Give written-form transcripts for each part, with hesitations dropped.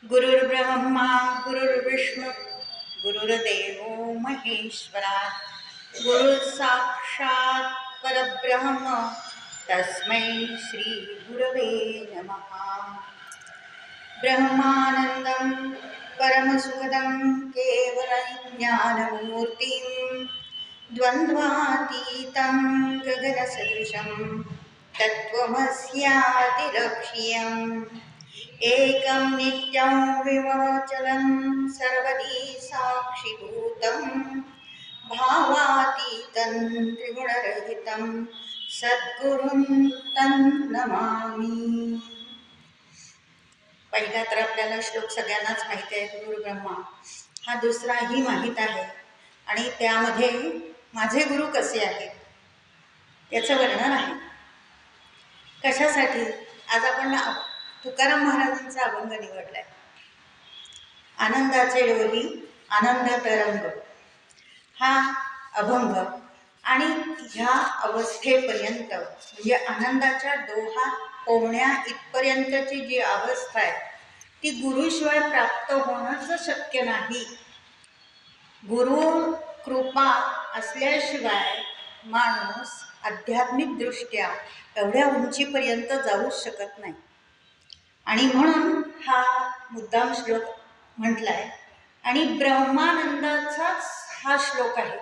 गुरुर्ब्रह्मा गुरुर्विष्णू गुरुर्देवो महेश्वरा गुरु साक्षात परब्रह्म तस्मै श्री गुरवे नमः। ब्रह्मानंदं परमसुखदं केवलज्ञानमूर्तिं द्वन्द्वातीतं गगनसदृशं तत्त्वमस्यादिलक्ष्यम् एकं नित्यं विमोचनं सर्वदी साक्षिभूतं भावातीतं त्रिगुणरहितं सद्गुरुं तं नमामि। पहिला तर आपल्याला श्लोक सगळ्यांनाच माहिती आहे, गुरुर्ब्रह्मा। हा दुसराही माहीत आहे आणि त्यामध्ये माझे गुरु कसे आहेत त्याचं वर्णन आहे। कशासाठी आज आपण तुकाराम महाराजांचा अभंग निवडलाय। आनंदाचे डोली आनंद तरंग हा अभंग आणि ह्या अवस्थेपर्यंत म्हणजे आनंदाच्या डोहात पोहण्या इथपर्यंतची जी अवस्था आहे ती गुरुशिवाय प्राप्त होणंच शक्य नाही। गुरु कृपा असल्याशिवाय माणूस आध्यात्मिक दृष्ट्या एवढ्या उंचीपर्यंत जाऊच शकत नाही आणि म्हणून हा मुद्दाम श्लोक म्हटलाय आणि ब्रह्मानंदाचाच हा श्लोक आहे।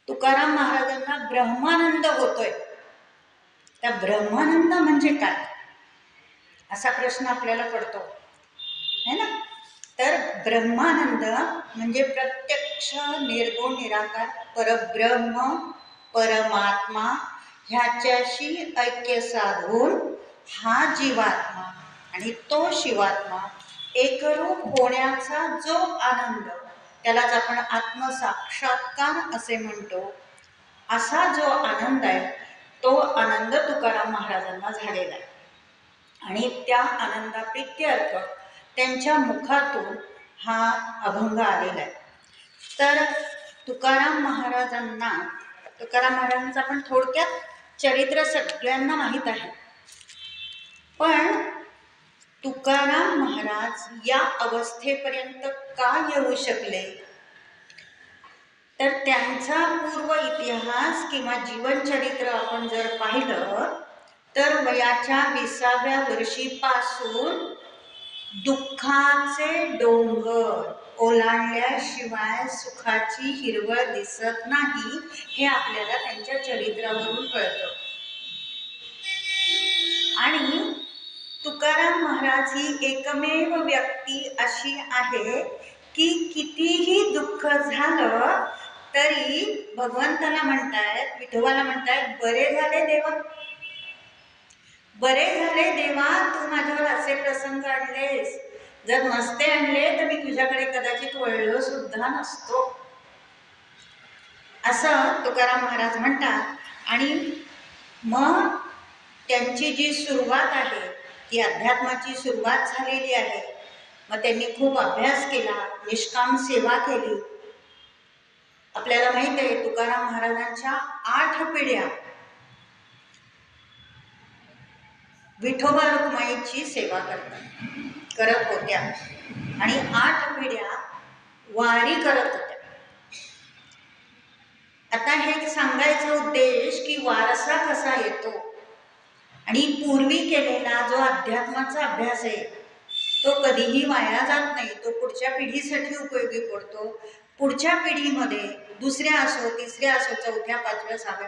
तुकाराम महाराजांना ब्रह्मानंद होतोय। त्या ब्रह्मानंद म्हणजे काय असा प्रश्न आपल्याला पडतो है ना। तर ब्रह्मानंद म्हणजे प्रत्यक्ष निर्गुण निराकार परब्रह्म परमात्मा ह्याच्याशी ऐक्य साधून हा जीवात्मा आणि तो शिवात्मा एकरूप होण्याचा जो आनंद त्यालाच आपण आत्मसाक्षात्कार असे म्हणतो। असा जो आनंद आहे तो आनंद तुकाराम महाराजांना झालेला आहे आणि त्या आनंदाप्रित्यर्थ त्यांच्या मुखातून हा अभंग आलेला आहे। तर तुकाराम महाराजांचं आपण थोडक्यात चरित्र सगळ्यांना माहीत आहे, पण तुकाराम महाराज या अवस्थेपर्यंत का येऊ शकले तर त्यांचा पूर्व इतिहास किंवा जीवनचरित्र आपण जर पाहिलं तर वयाच्या 20व्या वर्षीपासून दुःखाचे डोंगर ओलांडल्याशिवाय सुखाची हिरवळ दिसत नाही हे आपल्याला त्यांच्या चरित्रावरून कळतं। आणि तुकाराम महाराज ही एकमेव व्यक्ती अशी आहे की कितीही दुःख झालं तरी भगवंताला म्हणतायत, विठोबाला म्हणतायत, बरे झाले देवा, बरे झाले देवा, तू माझ्यावर असे प्रसंग आणलेस, जर नसते आणले तर मी तुझ्याकडे कदाचित वळलो सुद्धा नसतो, असं तुकाराम महाराज म्हणतात। आणि मग त्यांची जी सुरुवात आहे ती अध्यात्माची सुरुवात झालेली आहे। मग त्यांनी खूप अभ्यास केला, निष्काम सेवा केली। आपल्याला माहित आहे तुकाराम महाराजांच्या 8 पिढ्या विठोबा रुक्माईची सेवा करत होत्या आणि 8 पिढ्या वारी करत होत्या। आता हे सांगायचा उद्देश की वारसा कसा येतो आणि पूर्वी केलेला जो अध्यात्माचा अभ्यास आहे तो कधीही वाया जात नाही, तो पुढच्या पिढीसाठी उपयोगी पडतो। पुढच्या पिढीमध्ये दुसऱ्या असो तिसऱ्या असो चौथ्या 5व्या 6व्या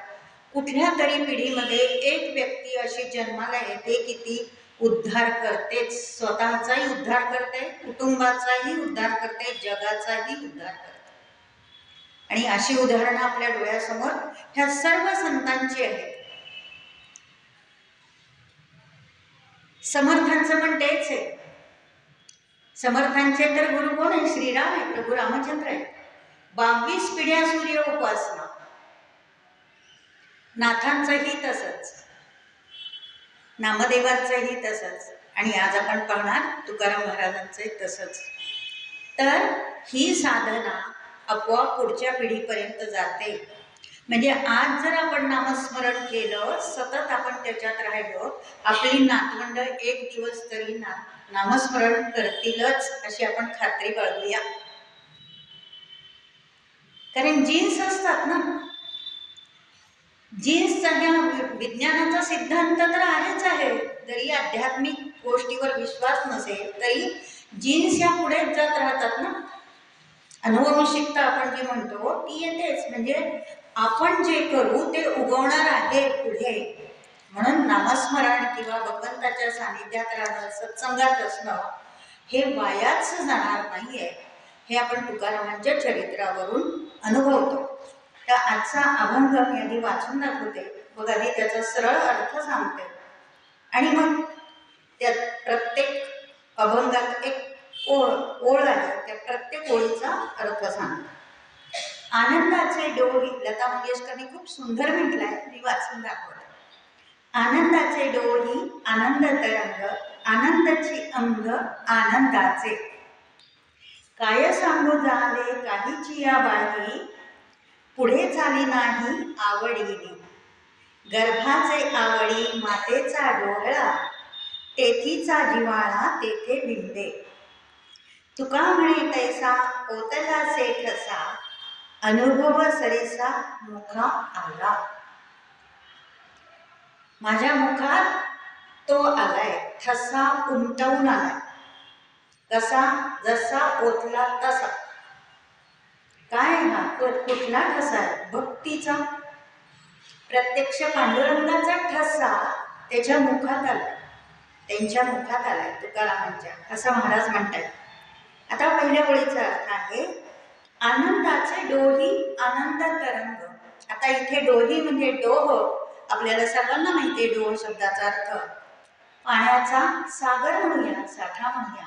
कुठल्या तरी पिढीमध्ये एक व्यक्ती अशी जन्माला येते की ती उद्धार करते, स्वतःचाही उद्धार करते, कुटुंबाचाही उद्धार करते, जगाचाही उद्धार करते। आणि अशी उदाहरणं आपल्या डोळ्यासमोर ह्या सर्व संतांची आहेत। समर्थांचं पण तेच आहे। समर्थांचे तर गुरु कोण आहे? श्रीराम आहे, प्रभू रामचंद्र आहे। 22 पिढ्या सूर्य उपासना। नाथांचंही तसंच, नामदेवांचंही तसंच आणि आज आपण पाहणार तुकाराम महाराजांचंही तसंच। तर ही साधना आपोआप पुढच्या पिढीपर्यंत जाते। म्हणजे आज जर आपण नामस्मरण केलं, सतत आपण त्याच्यात राहिलो, आपली नातवंड एक दिवस तरी नामस्मरण करतीलच अशी आपण खात्री बाळगूया. कारण जीन्स असतात ना, जीन्सचा ह्या विज्ञानाचा सिद्धांत तर आहेच आहे. जरी आध्यात्मिक गोष्टीवर विश्वास नसेल तरी जीन्स ह्या पुढे जात राहतात ना. अनुवंशिकता आपण जी म्हणतो ती येतेच. म्हणजे आपण जे करू ते उगवणार आहे पुढे. म्हणून नामस्मरण किंवा भगवंताच्या सानिध्यात राहणं, सत्संगात असणं हे वायाच जाणार नाहीये. हे आपण तुकारामांच्या चरित्रावरून अनुभवतो. तर आजचा अभंग मी आधी वाचून दाखवते, मग आधी त्याचा सरळ अर्थ सांगते आणि मग त्यात प्रत्येक अभंगात एक ओळ आहे, त्या प्रत्येक ओळीचा अर्थ सांगते. आनंदाचे डोही, लता मंगेशकरनी खूप सुंदर म्हटलंय, मी वाचून दाखवते. आनंदाचे डोही आनंद तरंग, आनंदाची अंग आनंदाचे, काय सांगू झाले काहीची या बाई, पुढे चाली नाही आवडीने, गर्भाचे आवडी मातेचा डोहळा, तेथीचा जिवाळा तेथे बिंबे, तुका म्हणे तैसा ओतलाचे ठसा, अनुभव सरीसा मुखा आला. माझ्या मुखात तो आलाय, ठसा उमटवून आलाय. कसा? जसा ओतला तसा. काय हा कुठला ठसा आहे? भक्तीचा. प्रत्यक्ष पांडुरंगाचा ठसा त्याच्या मुखात आलाय, त्यांच्या मुखात आलाय, तुकारामांच्या, असं महाराज म्हणतात. आता पहिल्या ओळीचा अर्थ आहे, आनंदाचे डोही आनंद तरंग. आता इथे डोही म्हणजे डोह, आपल्याला सर्वांना माहिती आहे डोह शब्दाचा अर्थ पाण्याचा सागर म्हणूया, साठा म्हणूया.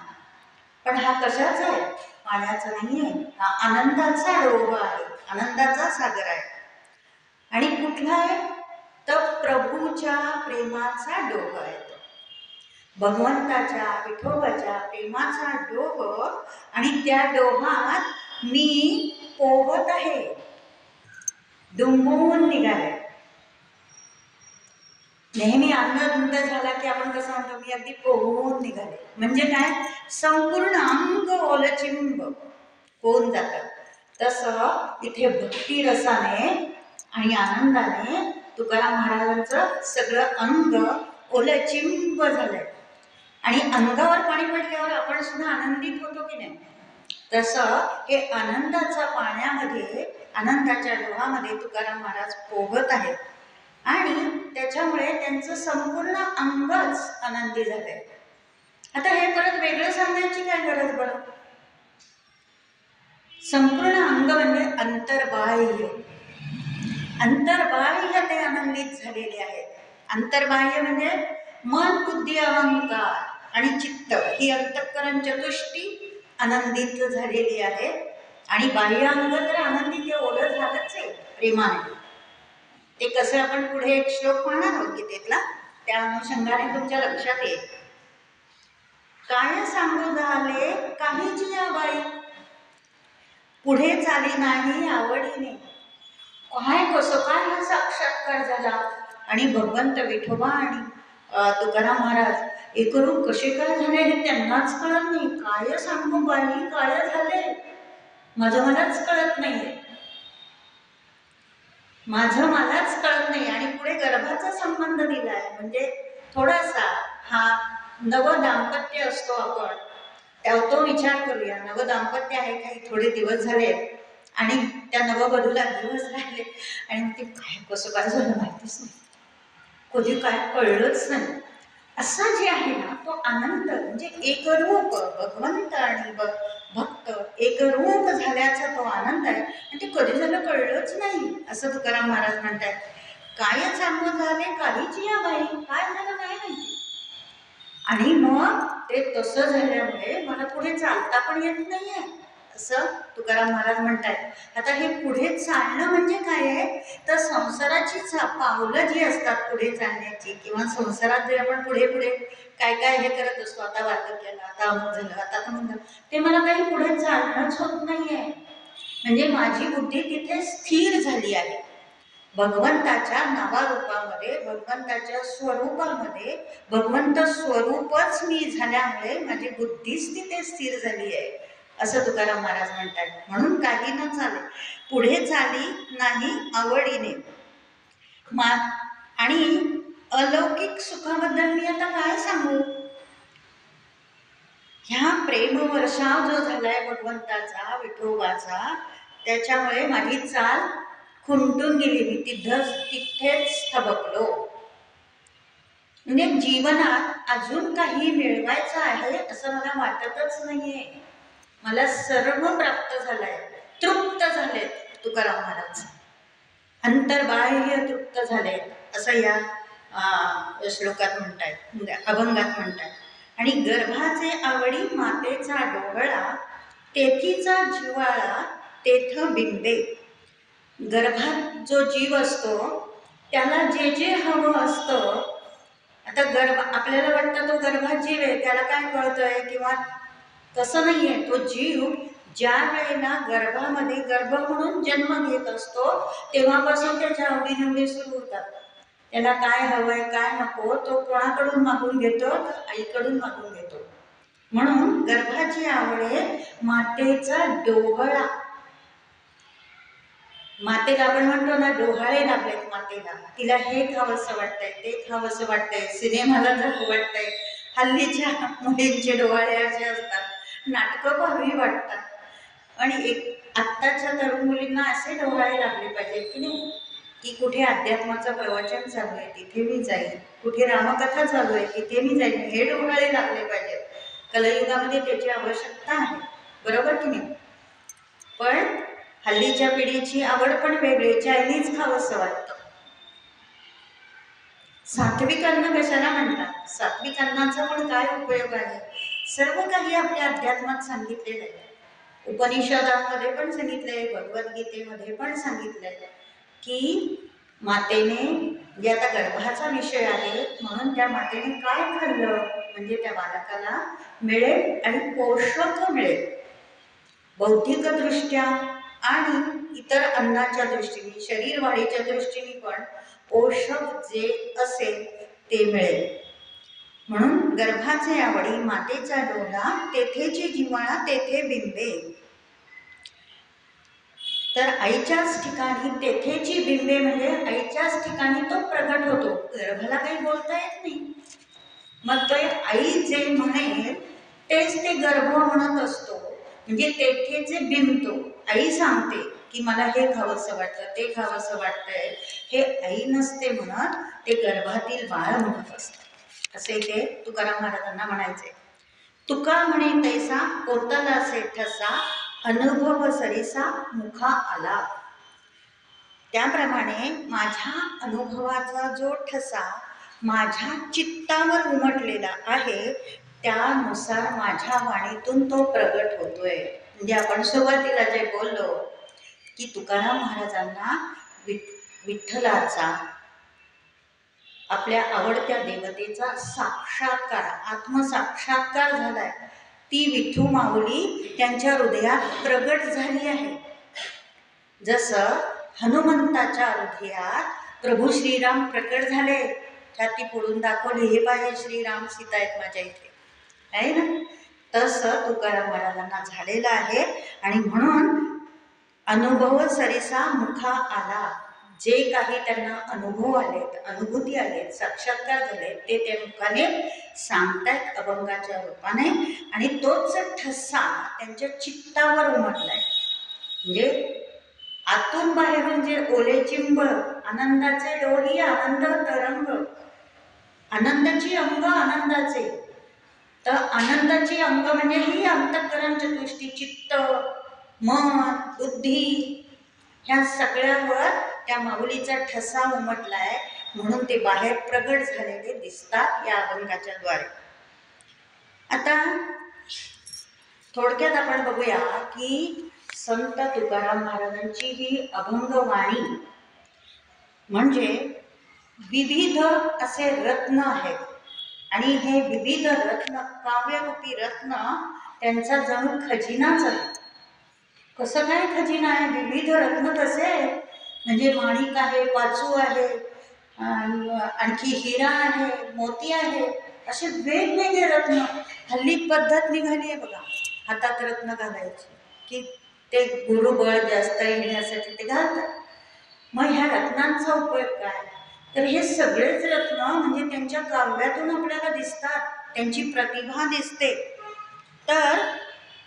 पण हा कशाचा आहे? पाण्याचा नाही आहे, हा आनंदाचा डोह आहे, आनंदाचा सागर आहे. आणि कुठला आहे? तर प्रभूच्या प्रेमाचा डोह आहे, भगवंताच्या विठोबाच्या प्रेमाचा डोह. आणि त्या डोहात मी पोहत आहे, दुंबवून निघाले. नेहमी आनंद झाला की आपण कसं म्हणतो, मी अगदी पोहून निघाले. म्हणजे काय? संपूर्ण अंग ओलचिंब होऊन जातं. तसं इथे भक्ती रसाने आणि आनंदाने तुकाराम महाराजांचं सगळं अंग ओलचिंब झालंय. आणि अंगावर पाणी पडल्यावर आपण सुद्धा आनंदित होतो की नाही? तसं हे आनंदाच्या पाण्यामध्ये, आनंदाच्या डोहामध्ये तुकाराम महाराज पोहत आहेत आणि त्याच्यामुळे त्यांचं संपूर्ण अंगच आनंदी झालंय. आता हे परत वेगळं सांगायची काय गरज बरं? संपूर्ण अंग म्हणजे अंतर्बाह्य, अंतर्बाह्य ते आनंदित झालेले आहेत. अंतर्बाह्य म्हणजे मन, बुद्धी, अहंकार आणि चित्त ही अंतःकरण चतुष्टी आनंदित झालेली आहे. आणि बाह्य अंग तर आनंदित ओलं झालंच आहे प्रेमाने. ते कसं आपण पुढे एक श्लोक पाहणार आहोत गीतेतला, त्या अनुषंगाने तुमच्या लक्षात येईल. काय सांगू झाले काहीची या बाई, पुढे चाली नाही आवडीने. काय कसं काय हा साक्षात्कार झाला? आणि भगवंत विठोबा आणि तुकाराम महाराज एकरूप कसे काय झाले हे त्यांनाच कळत नाही. काय सांगू बाई काय झाले, माझं मलाच कळत नाहीये, माझं मलाच कळत नाही. आणि पुढे गर्भाचा संबंध दिलाय. म्हणजे थोडासा हा नव दाम्पत्य असतो, आपण तो विचार करूया. नव दाम्पत्य आहे, काही थोडे दिवस झाले आणि त्या नववधूला दिवस राहिले आणि ते काय कसं काय झालं माहितीच नाही, कधी काय कळलंच नाही. असा जे आहे ना तो आनंद, म्हणजे एकरूप भगवंत आणि भक्त एकरूप झाल्याचा तो आनंद आहे. आणि ते कधी झालं कळलंच नाही, असं तुकाराम महाराज म्हणतात. काय सांगू झाले काहीची या बाई, काय झालं काय माहिती. आणि मग ते तसं झाल्यामुळे मला पुढे चालता पण येत नाहीये, असं तुकाराम महाराज म्हणतात. आता हे पुढे चालणं म्हणजे काय आहे? तर संसाराची पावलं जी असतात पुढे चालण्याची, किंवा संसारात जे आपण पुढे पुढे काय काय हे करत असतो, आता वार्धक्याला, आता अमुक झालं, आता पण झालं, ते मला काही पुढे चालणंच होत नाहीये. म्हणजे माझी बुद्धी तिथे स्थिर झाली आहे. भगवंताच्या नावारूपामध्ये, भगवंताच्या स्वरूपामध्ये भगवंत स्वरूपच मी झाल्यामुळे माझी बुद्धीच तिथे स्थिर झाली आहे, असं तुकाराम महाराज म्हणतात. म्हणून काही न चाले, पुढे चाली नाही आवडीने. आणि अलौकिक सुखाबद्दल मी आता काय सांगू. ह्या प्रेमवर्षाव जो झालाय भगवंताचा, विठोबाचा, त्याच्यामुळे माझी चाल खुंटून गेली. मी तिथेच थबकलो. म्हणजे जीवनात अजून काही मिळवायचं आहे असं मला वाटतच नाहीये. मला सर्व प्राप्त झालंय, तृप्त झाले तुकाराम महाराज, अंतर्बाह्य तृप्त झाले असं या श्लोकात म्हणतायत, अभंगात म्हणतायत. आणि गर्भाचे आवडी मातेचा डोहळा, तेथीचा जिव्हाळा तेथ बिंबे. गर्भात जो जीव असतो त्याला जे जे हवं असतं, आता आपल्याला वाटतं तो गर्भात जीव आहे, त्याला काय कळतंय किंवा तसं नाही आहे. तो जीव ज्या वेळेला गर्भामध्ये गर्भ म्हणून जन्म घेत असतो तेव्हापासून त्याच्या आवडीनिवडी सुरू होतात. त्याला काय हवंय काय नको तो कोणाकडून मागून घेतो, तर आईकडून मागून घेतो. म्हणून गर्भाची आवड आहे मातेचा डोहळा. मातेला आपण म्हणतो ना, डोहाळे लागलेत मातेला, तिला हे खावंसं वाटतंय, ते खावंसं वाटतंय, सिनेमाला जावं वाटतंय. हल्लीच्या मुलींचे डोहाळे असे असतात, नाटकं पाहावी वाटतात. आणि आत्ताच्या तरुण मुलींना असे डोहाळे लागले पाहिजेत की नाही, की कुठे अध्यात्माचं प्रवचन चालू आहे तिथे मी जाईल, कुठे रामकथा चालू आहे तिथे मी जाईल, हे डोहाळे लागले पाहिजेत. कलयुगामध्ये त्याची आवश्यकता आहे, बरोबर की नाही. पण हल्लीच्या पिढीची आवड पण वेगळी, चायनीज खावंसं वाटतं. सात्विक अन्न कशाला म्हणतात, सात्विक अन्नाचा पण काय उपयोग आहे. सर्व काही आपल्या अध्यात्मात सांगितलेलं आहे. उपनिषदांमध्ये पण सांगितलंय, भगवद्गीतेमध्ये पण सांगितलंय की मातेने, जे आता गर्भाचा विषय आहे म्हणून त्या मातेने काय खाल्लं म्हणजे त्या बालकाला मिळेल आणि पोषक मिळेल. बौद्धिकदृष्ट्या आणि इतर अन्नाच्या दृष्टीने, शरीर वाढीच्या दृष्टीने पण पोषक जे असेल ते मिळेल. म्हणून गर्भाचे आवडी मातेचा डोळा, तेथेची जिव्हाळा तेथे बिंबे. तर आईच्याच ठिकाणी तेथेची बिंबे म्हणजे आईच्याच ठिकाणी तो प्रगट होतो. गर्भाला काही बोलता येत नाही, मग तो आई जे म्हणेल तेच ते गर्भ म्हणत असतो. म्हणजे तेथे जे बिंबतो, आई सांगते की मला हे खावंसं वाटतं, ते खावंसं वाटतंय, हे आई नसते म्हणत, ते गर्भातील बाळ म्हणत असतं. असे ते तुकाराम महाराजांना म्हणायचे. तुका म्हणे तैसा कोतलासे ठसा, अनुभव सरिसा मुखा आला. त्याप्रमाणे माझ्या अनुभवाचा जो ठसा माझ्या चित्तावर उमटलेला आहे त्यानुसार माझ्या वाणीतून तो प्रगट होतोय. म्हणजे आपण सुरुवातीला जे बोललो की तुकाराम महाराजांना विठ्ठलाचा, आपल्या आवडत्या देवतेचा साक्षात्कार, आत्मसाक्षात्कार झालाय. ती विठू माऊली त्यांच्या हृदयात प्रगट झाली आहे. जसं हनुमंताच्या हृदयात प्रभू श्रीराम प्रकट झाले, छाती फोडून दाखवली, हे पाहिजे श्रीराम, सीता आहेत माझ्या इथे, आहे ना. तसं तुकाराम महाराजांना झालेलं आहे. आणि म्हणून अनुभव सरिसा मुखा आला. जे काही त्यांना अनुभव आलेत, अनुभूती आलेत, साक्षात्कार झाले ते त्या मुखाने सांगतायत अभंगाच्या रूपाने. आणि तोच ठसा त्यांच्या चित्तावर उमटलाय. म्हणजे आतून बाहेरून जे ओले चिंब, आनंदाचे डोही, आनंद तरंग, आनंदाची अंग आनंदाचे, तर आनंदाची अंग म्हणजे ही अंतःकरण चतुष्टी, चित्त, मन, बुद्धी, ह्या सगळ्यावर त्या माऊलीचा ठसा उमटलाय. म्हणून ते बाहेर प्रगट झालेले दिसतात या अभंगाच्या द्वारे. आता थोडक्यात आपण बघूया की संत तुकाराम महाराजांची ही अभंगवाणी म्हणजे विविध असे रत्न आहेत. आणि हे विविध रत्न, काव्यरूपी रत्न, त्यांचा जणू खजिनाच आहे. कसं काय खजिना आहे, विविध रत्न कसे आहेत म्हणजे माणिक आहे, पाचू आहे, आणखी हिरा आहे, मोती आहे, असे वेगवेगळे रत्न. हल्ली पद्धत निघाली आहे बघा, हातात रत्न घालायची, की ते गुरुबळ जास्त येण्यासाठी ते घालतात. मग ह्या रत्नांचा उपयोग काय? तर हे सगळेच रत्न म्हणजे त्यांच्या काव्यातून आपल्याला दिसतात, त्यांची प्रतिभा दिसते. तर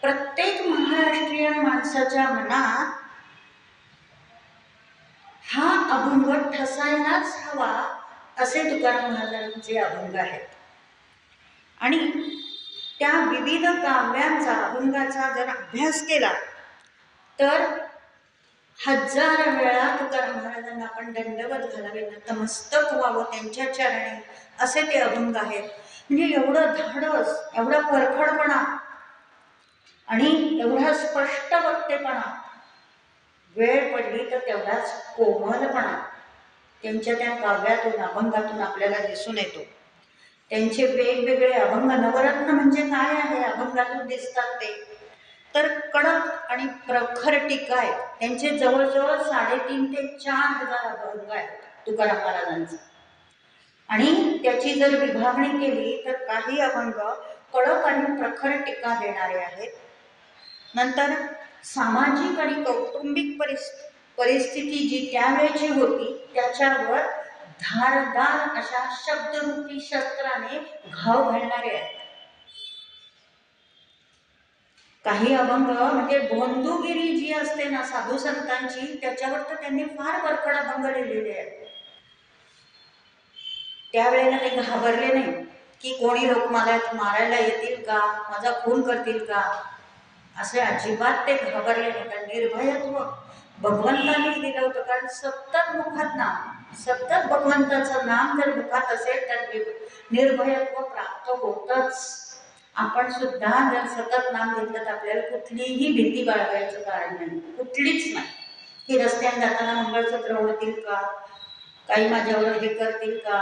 प्रत्येक महाराष्ट्रीयन माणसाच्या मनात हा अभंग ठसायलाच हवा, असे तुकाराम महाराजांचे अभंग आहेत. आणि त्या विविध काव्यांचा, अभंगाचा जर अभ्यास केला तर हजार वेळा तुकाराम महाराजांना आपण दंडवत घालावे, नतमस्तक व्हावं त्यांच्या चरणी, असे ते अभंग आहेत. म्हणजे एवढं धाडस, एवढा परखडपणा आणि एवढा स्पष्ट वक्तेपणा, वेळ पडली तर तेवढाच कोमलपणा त्यांच्या त्या काव्यातून, अभंगातून आपल्याला दिसून येतो. त्यांचे वेगवेगळे अभंग, नवरत्न म्हणजे काय आहे अभंगातून दिसतात ते. तर कडक आणि प्रखर टीका आहेत. त्यांचे जवळजवळ 3.5 ते 4,000 अभंग आहेत तुकाराम महाराजांचे. आणि त्याची जर विभागणी केली तर काही अभंग कडक आणि प्रखर टीका देणारे आहेत. नंतर सामाजिक आणि कौटुंबिक परिस्थिती जी त्यावेळची होती त्याच्यावर धारदार अशा शब्दरूपी शस्त्राने घाव घालणारे आहेत. काही अभंग म्हणजे भोंदूगिरी जी असते ना साधू संतांची, त्याच्यावर तर त्यांनी फार परखड अभंग लिहिलेले आहेत. त्यावेळेला ते घाबरले नाही की कोणी लोक मला मारायला येतील का, माझा खून करतील का, असे अजिबात ते घाबरले नाही. कारण निर्भयत्व भगवंतांनीच दिलं होतं. कारण सतत मुखात नाम, सतत भगवंताचं नाम जर मुखात असेल तर निर्भयत्व प्राप्त होतच. आपण सुद्धा जर सतत नाम घेतलं तर आपल्याला कुठलीही भीती बाळगायचं कारण नाही, कुठलीच नाही. की रस्त्याने जाताना मंगळसूत्र ओढतील का, काही माझ्यावर हे करतील का,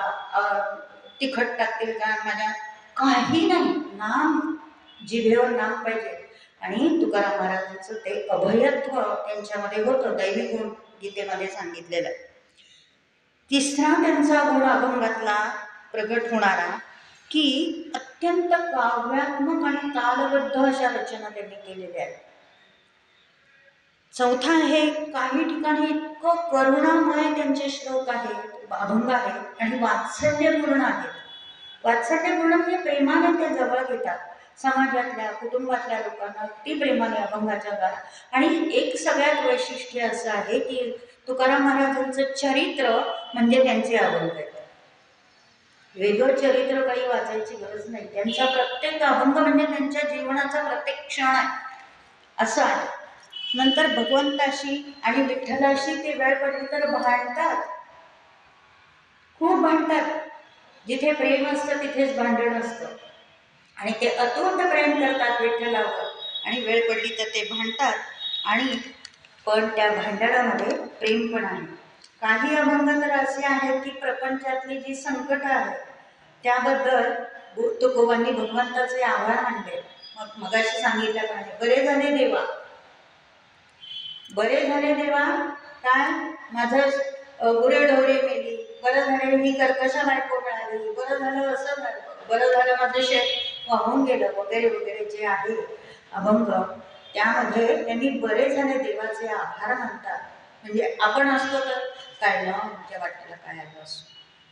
तिखट टाकतील का, माझ्या काही नाही. नाम, जिभेवर नाम पाहिजे. आणि तुकाराम महाराजांचं ते अभयत्व त्यांच्यामध्ये होतं, दैवी गुण गीतेमध्ये सांगितलेलं आहे. तिसरा त्यांचा गुण अभंगातला प्रगट होणारा की अत्यंत काव्यात्मक आणि तालबद्ध अशा रचना त्यांनी केलेल्या आहेत. चौथा आहे, काही ठिकाणी इतकं करुणामय त्यांचे श्लोक आहेत, अभंग आहेत आणि वात्सल्यपूर्ण आहेत. वात्सल्यपूर्ण म्हणजे प्रेमाने ते जवळ घेतात, समाजातल्या, कुटुंबातल्या लोकांना अगदी प्रेमाने अभंगाच्या द्वारा. आणि एक सगळ्यात वैशिष्ट्य असं आहे की तुकाराम महाराजांचं चरित्र म्हणजे त्यांचे अभंग आहेत. वेगळं चरित्र काही वाचायची गरज नाही, त्यांचा प्रत्येक अभंग म्हणजे त्यांच्या जीवनाचा प्रत्येक क्षण आहे, असं आहे. नंतर भगवंताशी आणि विठ्ठलाशी ते वेळ पडली तर भांडतात, खूप भांडतात. जिथे प्रेम असतं तिथेच भांडण असतं. आणि ते अतूट प्रेम करतात विठ्ठलावर आणि वेळ पडली तर ते भांडतात. आणि पण त्या भांडणामध्ये प्रेम पण आहे. काही अभंग तर असे आहेत की प्रपंचातली जी संकट आहेत त्याबद्दल तुकोबांनी भगवंताचे आभार मानले. मगाशी सांगितल्याप्रमाणे, बरे झाले देवा, बरे झाले देवा, काय माझं गुरे ढोरे मेली, बरं झालं ही कर्कशा बायको मिळाली, बरं झालं असं झालं, बरं झालं माझं शेत वाहून गेलं, वगैरे वगैरे जे आहे अभंग, त्यामध्ये त्यांनी बरे झाले देवाचे आभार मानतात. म्हणजे आपण असतो तर काय ना आमच्या वाट्याला काय आलं असो,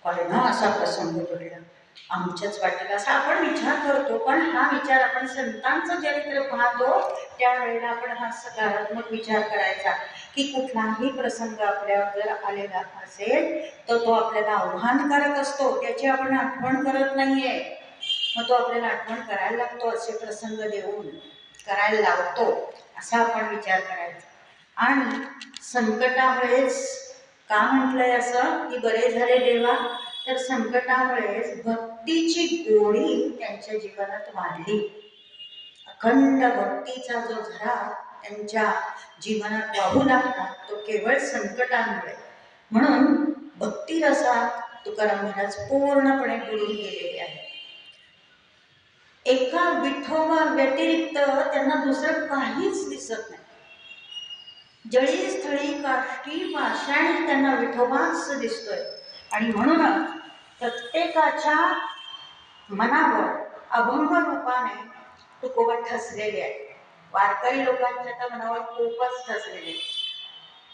काय ना असा प्रसंग घडला आमच्याच वाटेला, असा आपण विचार करतो. पण हा विचार आपण संतांचं चरित्र पाहतो त्यावेळेला आपण हा सकारात्मक विचार करायचा की कुठलाही प्रसंग आपल्यावर जर आलेला असेल तर तो आपल्याला आव्हानकारक असतो, त्याची आपण आठवण करत नाहीये, मग तो आपल्याला आठवण करायला लागतो, असे प्रसंग देऊन करायला लावतो, असा आपण विचार करायचा. आणि संकटामुळेच का म्हटलंय असं की बरे झाले देवा, तर संकटामुळेच भक्तीची गोडी त्यांच्या जीवनात वाढली. अखंड भक्तीचा जो झरा त्यांच्या जीवनात वाहू लागला तो केवळ संकटांमुळे. म्हणून भक्तिरसात तुकाराम महाराज पूर्णपणे बुडून गेलेले आहेत. एका विठोबा व्यतिरिक्त त्यांना दुसरं काहीच दिसत नाही. जळी स्थळी काष्टी पाषाणी त्यांना विठोबाच दिसतोय. आणि म्हणूनच प्रत्येकाच्या मनावर अभंग रूपाने तुकोबा ठसलेले आहे. वारकरी लोकांच्या तर मनावर खूपच ठसलेले.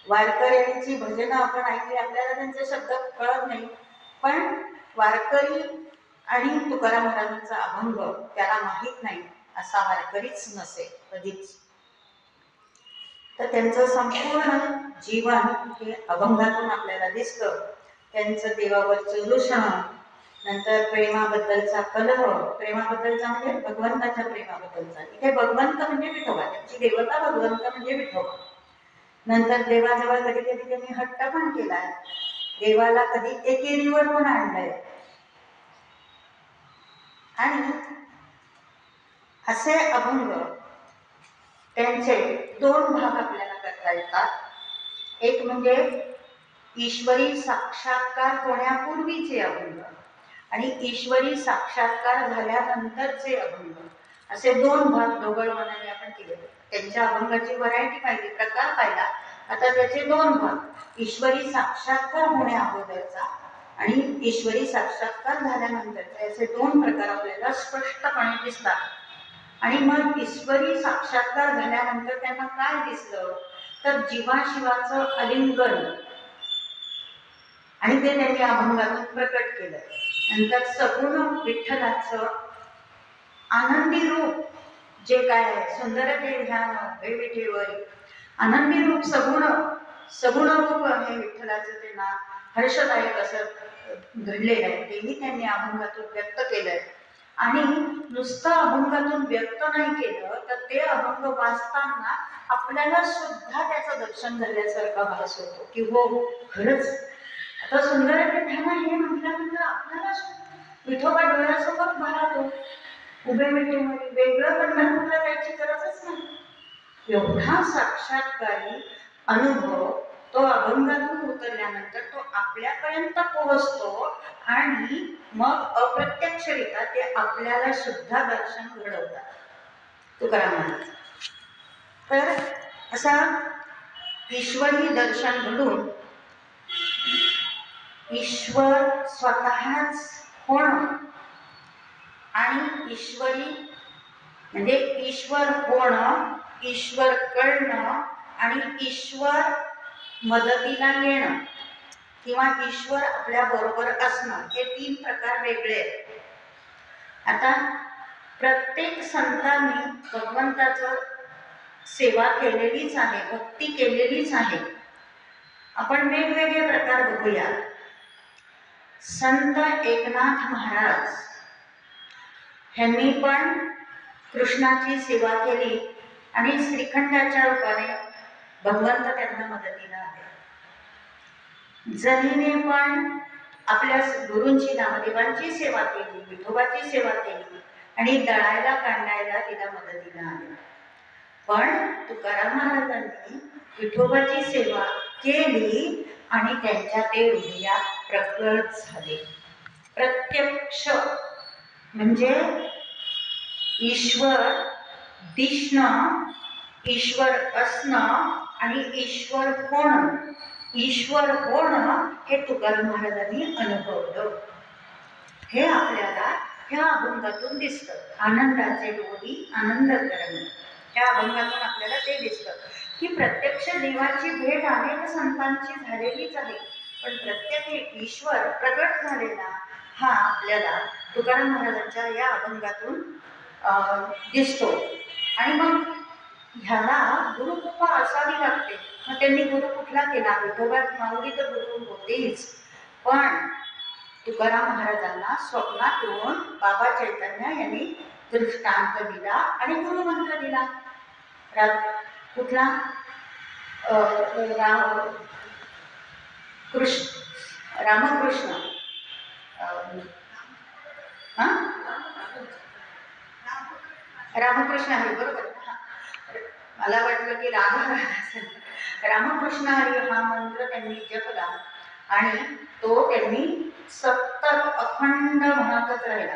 वारकऱ्यांची भजनं आपण ऐकली, आपल्याला त्यांचे शब्द कळत नाही, पण वारकरी आणि तुकाराम महाराजांचा अभंग त्याला माहीत नाही असा वारकरीच नसेल कधीच. तर त्यांचं संपूर्ण जीवन हे अभंगातून आपल्याला दिसतं. त्यांचं देवावरचं रुषण, नंतर प्रेमाबद्दलचा कलह, प्रेमाबद्दलचा म्हणजे भगवंताच्या प्रेमाबद्दलचा. इथे भगवंत म्हणजे विठोबा, त्यांची देवता भगवंत म्हणजे विठोबा. नंतर देवाजवळ कधी कधी त्यांनी हट्ट पण केलाय, देवाला कधी एकेरीवर पण आणलंय. आणि असे अभंग त्यांचे दोन भाग आपल्याला करता येतात. एक म्हणजे ईश्वरी साक्षात्कार होण्यापूर्वीचे अभंग आणि ईश्वरी साक्षात्कार झाल्यानंतरचे अभंग, असे दोन भाग ढोबळमानाने आपण केले. त्यांच्या अभंगाची व्हरायटी पाहिली, प्रकार पाहिला. आता त्याचे दोन भाग, ईश्वरी साक्षात्कार होण्या अगोदरचा आणि ईश्वरी साक्षात्कार झाल्यानंतरचे, असे दोन प्रकार आपल्याला स्पष्टपणे दिसतात. आणि मग ईश्वरी साक्षात्कार झाल्यानंतर त्यांना काय दिसलं तर जीवाशिवाचं आलिंगन, आणि ते त्यांनी अभंगातून प्रकट केलं. नंतर सगुण विठ्ठलाचं आनंदी रूप जे काय आहे, सुंदर ते ध्यान हे विठेवरी, आनंदी रूप सगुण रूप हे विठ्ठलाचं त्यांना हर्षदायक असं घडलेलं आहे, तेही त्यांनी अभंगातून व्यक्त केलंय. आणि नुसतं अभंगातून व्यक्त नाही केलं तर ते अभंग वाचताना आपल्याला सुद्धा त्याचं दर्शन झाल्यासारखा भास होतो की हो खरंच आता सुंदर ते ध्यान हे म्हटल्यानंतर आपल्याला विठोबा डोळ्यासमोर भारातो, उभे विठेमध्ये वेगळं पंढरपूरला जायची गरजच नाही. एवढा साक्षात्कारी अनुभव तो अभंगातून उतरल्यानंतर तो आपल्यापर्यंत पोहोचतो आणि मग अप्रत्यक्षरित्या ते आपल्याला सुद्धा दर्शन घडवतात तुकाराम महाराज. तर असा ईश्वरी दर्शन घडून ईश्वर स्वतःच होणं आणि ईश्वरी म्हणजे ईश्वर होणं, ईश्वर कळणं आणि ईश्वर मदतीला येणं किंवा ईश्वर आपल्या बरोबर असणं, हे तीन प्रकार वेगळे आहेत. आता प्रत्येक संतांनी भगवंताचं सेवा केलेलीच आहे, भक्ती केलेलीच आहे. आपण वेगवेगळे प्रकार बघूया. संत एकनाथ महाराज ह्यांनी पण कृष्णाची सेवा केली आणि श्रीखंडाच्या रूपाने भगवंत त्यांना मदतीला आले. जनीने पण आपल्या गुरूंची नामदेवांची सेवा केली, विठोबाची सेवा केली आणि दळायला कांडायला तिला मदतीला आले. पण तुकाराम महाराजांनी विठोबाची सेवा केली आणि त्यांच्या ते हृदयात प्रकट झाले. प्रत्यक्ष म्हणजे ईश्वर दिसणं, ईश्वर असणं आणि ईश्वर होणं. ईश्वर होणं हे तुकाराम महाराजांनी अनुभवलं. हे आपल्याला ह्या अभंगातून दिसतं. आनंदाचे डोली आनंद करणं, ह्या अभंगातून आपल्याला ते दिसतं की प्रत्यक्ष देवाची भेट अनेक संतांची झालेलीच आहे, पण प्रत्येक ईश्वर प्रकट झालेला हा आपल्याला तुकाराम महाराजांच्या या अभंगातून दिसतो. आणि मग ह्याला गुरुकृपा असावी लागते. मग त्यांनी गुरु कुठला केला? विठोबा माऊली तर गुरु होतेच, पण तुकाराम महाराजांना स्वप्नातून बाबा चैतन्य यांनी दृष्टांत दिला आणि गुरुमंत्र दिला. कुठला? रामकृष्ण रामकृष्ण हरी, बरोबर. मला वाटलं की राधा रामकृष्ण हरी हा मंत्र त्यांनी जपला आणि तो त्यांनी सतत अखंड म्हणतच राहिला.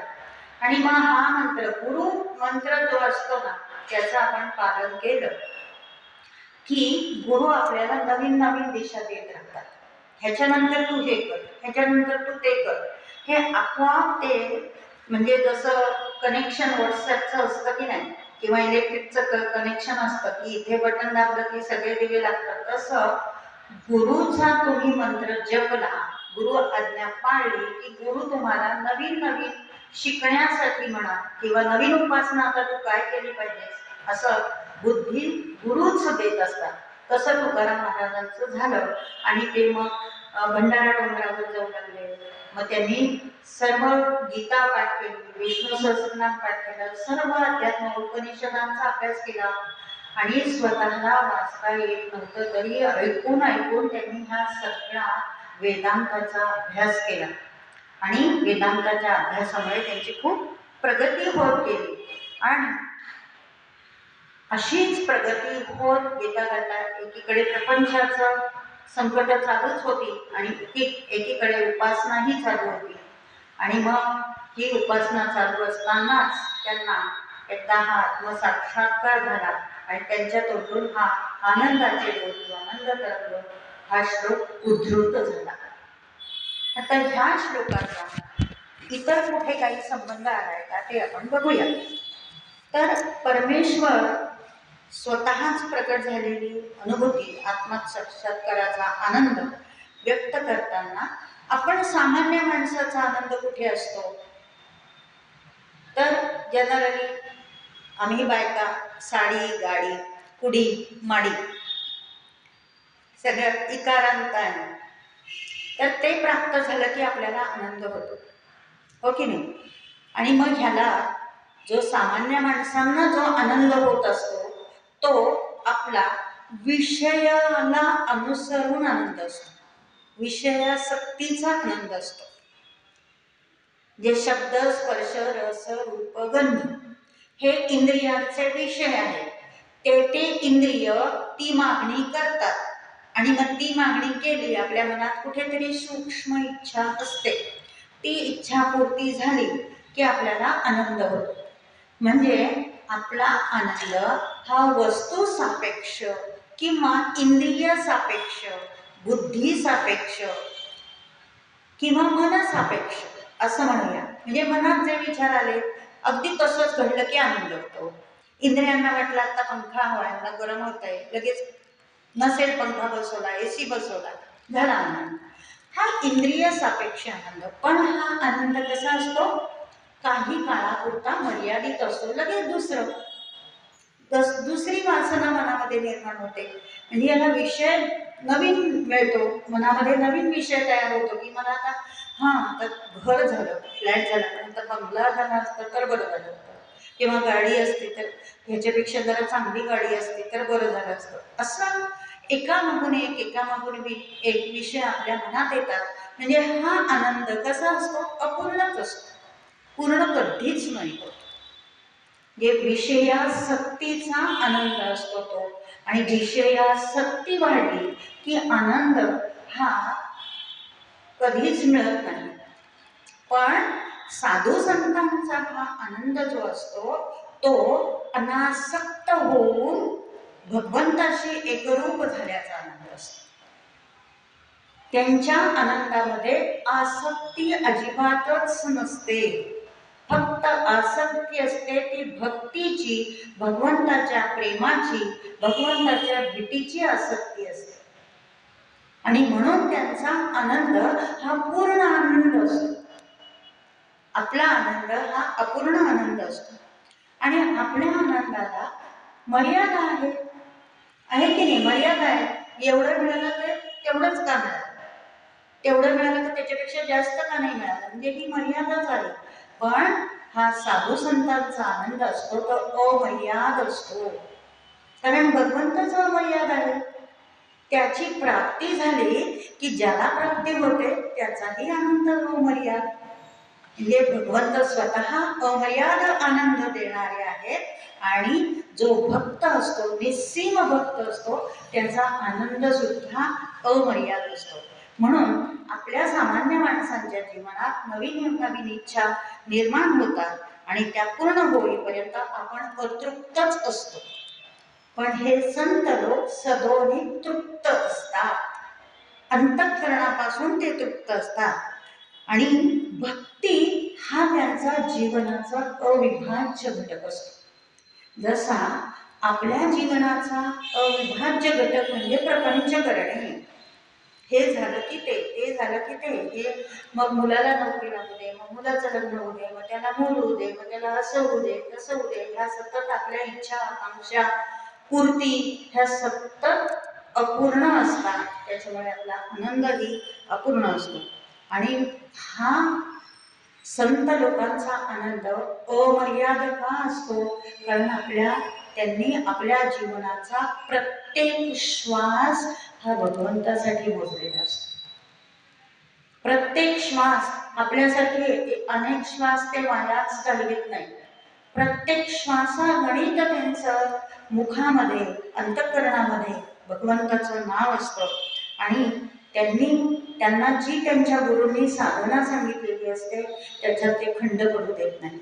आणि मग हा मंत्र, गुरु मंत्र जो असतो ना, त्याचं आपण पालन केलं की गुरु आपल्याला नवीन नवीन दिशा देत राहतात. ह्याच्यानंतर तू हे कर, ह्याच्यानंतर तू ते कर. हे आपोआप ते म्हणजे जसं कनेक्शन व्हॉट्सॲपचं असतं की नाही, किंवा इलेक्ट्रिकचं कनेक्शन असतं की इथे बटन दाबलं की सगळे दिवे लागतात, तसं गुरुचा तुम्ही मंत्र जपला, गुरु आज्ञा पाळली की गुरु तुम्हाला नवीन नवीन शिकण्यासाठी म्हणा किंवा नवीन उपासना आता तू काय केली पाहिजे असं बुद्धी गुरुच देत असतात. तसं तुकाराम महाराजांचं झालं. आणि ते मग भंडारा डोंगरावर जाऊ लागले. मग त्यांनी सर्व गीता पाठ केली, विष्णू सहस्रनाम पाठ केलं, सर्व अध्यात्म उपनिषदांचा अभ्यास केला. आणि स्वतःला वाचता येत नव्हतं तरी ऐकून ऐकून त्यांनी ह्या सगळ्या वेदांताचा अभ्यास केला. आणि वेदांताच्या अभ्यासामुळे त्यांची खूप प्रगती होत गेली. आणि अशीच प्रगती होत येता करता एकीकडे प्रपंचाचं संकट चालूच होती आणि एकीकडे उपासनाही चालू होती. आणि मग ही उपासना चालू असतानाच त्यांना एकदा हा आत्मसाक्षात्कार झाला आणि त्यांच्या तोंडून हा आनंदाचे बोल, आनंद तरंग हा श्लोक उद्धृत झाला. आता ह्या श्लोकाचा इतर कुठे काही संबंध आलाय का ते आपण बघूया. तर परमेश्वर स्वतःच प्रकट झालेली अनुभूती, आत्मसाक्षात्काराचा आनंद व्यक्त करताना आपण सामान्य माणसाचा आनंद कुठे असतो? तर जनरली आम्ही बायका साडी, गाडी, कुडी, माडी सगळं इकारांत आहे. तर ते प्राप्त झालं की आपल्याला आनंद होतो, हो की नाही? आणि मग ह्याला जो सामान्य माणसांना जो आनंद होत असतो तो आपला विषयाला अनुसरून आनंद असतो, विषयासक्तीचा आनंद असतो. जे शब्द, स्पर्श, रस, रूप, गंध हे इंद्रियांचे विषय आहेत. ते इंद्रिय ती मागणी करतात आणि मग ती मागणी केली, आपल्या मनात कुठेतरी सूक्ष्म इच्छा असते, ती इच्छा पूर्ती झाली की आपल्याला आनंद होतो. म्हणजे आपला आनंद हा वस्तू सापेक्ष किंवा इंद्रिय सापेक्ष, बुद्धी सापेक्ष किंवा मनसापेक्ष असं म्हणूया. म्हणजे मनात जे विचार आले अगदी तसंच घडलं की आनंद होतो. इंद्रियांना वाटलं आता पंखा हवा आहे, मला गरम होत आहे, लगेच नसेल पंखा बसवला, AC बसवला, झाला आनंद. हा इंद्रिय सापेक्ष आनंद. पण हा आनंद कसा असतो? काही काळापुरता मर्यादित असतो, लगेच दुसरी वासना मनामध्ये निर्माण होते. म्हणजे याला विषय नवीन मिळतो, मनामध्ये नवीन विषय तयार होतो की मला आता आता घर झालं, फ्लॅट झाला, पण आता बंगला झाला असतं तर बरं झालं असतं, किंवा गाडी असते तर ह्याच्यापेक्षा जरा चांगली गाडी असते तर बरं झालं असतं. असं एकामागून एक विषय आपल्या मनात येतात. म्हणजे हा आनंद कसा असतो? अपूर्णच असतो, पूर्ण कधीच नाही होत. जे विषयासक्तीचा आनंद असतो तो. आणि विषयासक्ती वाढली की आनंद हा कधीच मिळत नाही. पण साधू संतांचा हा आनंद जो असतो तो अनासक्त होऊन भगवंताशी एकरूप झाल्याचा आनंद असतो. त्यांच्या आनंदामध्ये आसक्ती अजिबातच नसते. फक्त आसक्ती असते ती भक्तीची, भगवंताच्या प्रेमाची, भगवंताच्या भीतीची आसक्ती असते. आणि म्हणून त्यांचा आनंद हा पूर्ण आनंद असतो. आपला आनंद हा अपूर्ण आनंद असतो. आणि आपल्या आनंदाला मर्यादा आहे की नाही? मर्यादा आहे. एवढं मिळालं तर तेवढंच का मिळालं, तेवढं मिळालं तर त्याच्यापेक्षा जास्त का नाही मिळालं, म्हणजे ही मर्यादाच आहे. पण हा साधू संतांचा आनंद असतो तो अमर्याद असतो. कारण भगवंतच अमर्याद आहे. त्याची प्राप्ती झाली की ज्याला प्राप्ती होते त्याचाही आनंद अमर्याद. म्हणजे भगवंत स्वतः अमर्याद आनंद देणारे आहेत. आणि जो भक्त असतो, निस्सीम भक्त असतो, त्याचा आनंद सुद्धा अमर्याद असतो. म्हणून आपल्या सामान्य माणसांच्या जीवनात नवीन नवीन इच्छा निर्माण होतात आणि त्या पूर्ण होईपर्यंत आपण अतृप्तच असतो. पण हे संत लोक सदोनी तृप्त असतात, अंतःकरणापासून ते तृप्त असतात आणि भक्ती हा त्यांचा जीवनाचा अविभाज्य घटक असतो. जसा आपल्या जीवनाचा अविभाज्य घटक म्हणजे प्रपंच करणे, हे झालं की ते झालं की हे मग मुलाला नोकरी लागू दे, मग मुलाचं लग्न होऊ दे, मग त्याला मूल होऊ दे, मग त्याला असं होऊ दे तसं होऊ दे, ह्या सतत आपल्या इच्छा आकांक्षा पूर्ती ह्या सतत अपूर्ण असतात. त्याच्यामुळे आपला आनंदही अपूर्ण असतो. आणि हा संत लोकांचा आनंद अमर्याद का असतो? कारण त्यांनी आपल्या जीवनाचा प्रत्येक श्वास हा भगवंतासाठी मोजलेला असतो. प्रत्येक श्वास आपल्यासारखे अनेक श्वास ते वायाच घालवित नाही. प्रत्येक श्वासागणित त्यांचं मुखामध्ये अंतःकरणामध्ये भगवंताचं नाव असतं. आणि त्यांना जी त्यांच्या गुरूंनी साधना सांगितलेली असते त्याच्यात ते खंड पडू देत नाहीत,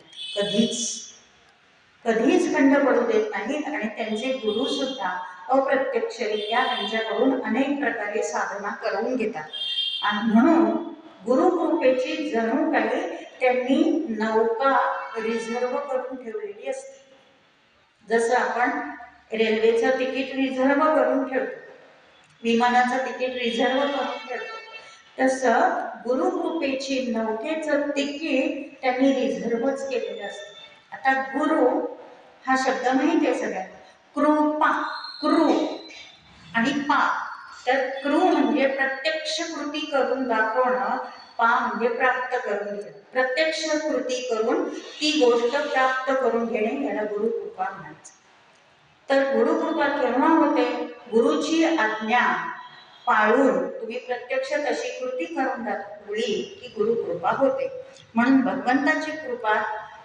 कधीच खंड पडू देत नाहीत. आणि त्यांचे गुरु सुद्धा अप्रत्यक्षरित्या त्यांच्याकडून अनेक प्रकारे साधना करून घेतात. आणि म्हणून गुरुकृपेची जणू काही त्यांनी नौका रिझर्व करून ठेवलेली असते. जसं आपण रेल्वेचं तिकीट रिझर्व करून ठेवतो, विमानाचं तिकीट रिझर्व करून ठेवतो, तसं गुरुकृपेची नौकेचं तिकीट त्यांनी रिझर्वच केलेलं असतं. आता गुरु हा शब्द माहिती आहे सगळ्यांना, कृपा, कृ आणि पा. तर कृ म्हणजे प्रत्यक्ष कृती करून दाखवणं, पा म्हणजे प्राप्त करून घेणं. प्रत्यक्ष कृती करून ती गोष्ट प्राप्त करून घेणे याला गुरुकृपा म्हणायचं. तर गुरुकृपा केव्हा होते? गुरुची आज्ञा पाळून तुम्ही प्रत्यक्ष तशी कृती करून दाखवली की गुरुकृपा होते. म्हणून भगवंताची कृपा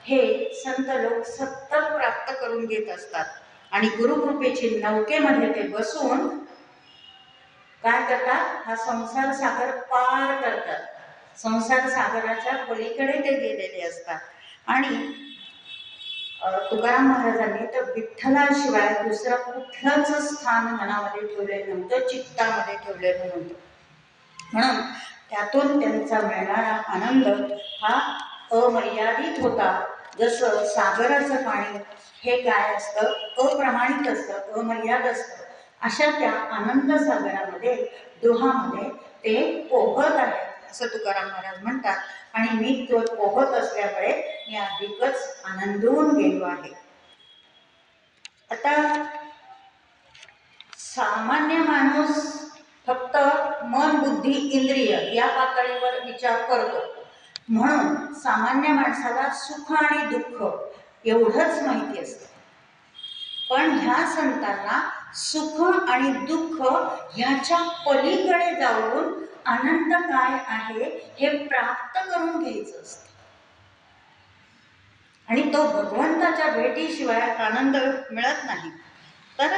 हे संत लोक सतत प्राप्त करून घेत असतात. आणि गुरुकृपेची नौकेमध्ये ते बसून काय करतात? हा संसार सागर पार करतात. संसार सागराच्या पलीकडे ते गेलेले असतात. आणि तुकाराम महाराजांनी तर विठ्ठलाशिवाय दुसरं कुठलंच स्थान मनामध्ये ठेवलेलं नव्हतं, चित्तामध्ये ठेवलेलं नव्हतं. म्हणून त्यातून त्यांचा मिळणारा आनंद हा अमर्यादित होता. जसं सागराचं पाणी हे काय असतं? अप्रमाणित असतं, अमर्याद असतं. अशा त्या आनंद सागरामध्ये डोहामध्ये ते पोहत आहेत असं तुकाराम महाराज म्हणतात. आणि मी तो पोहत असल्यामुळे मी अधिकच आनंदून गेलो आहे. आता सामान्य माणूस फक्त मन, बुद्धी, इंद्रिय या पातळीवर विचार करतो. म्हणून सामान्य माणसाला सुख आणि दुःख एवढंच माहिती असतं. पण ह्या संतांना सुख आणि दुःख ह्याच्या पलीकडे जाऊन आनंद काय आहे हे प्राप्त करून घ्यायचं असतं. आणि तो भगवंताच्या भेटीशिवाय आनंद मिळत नाही. तर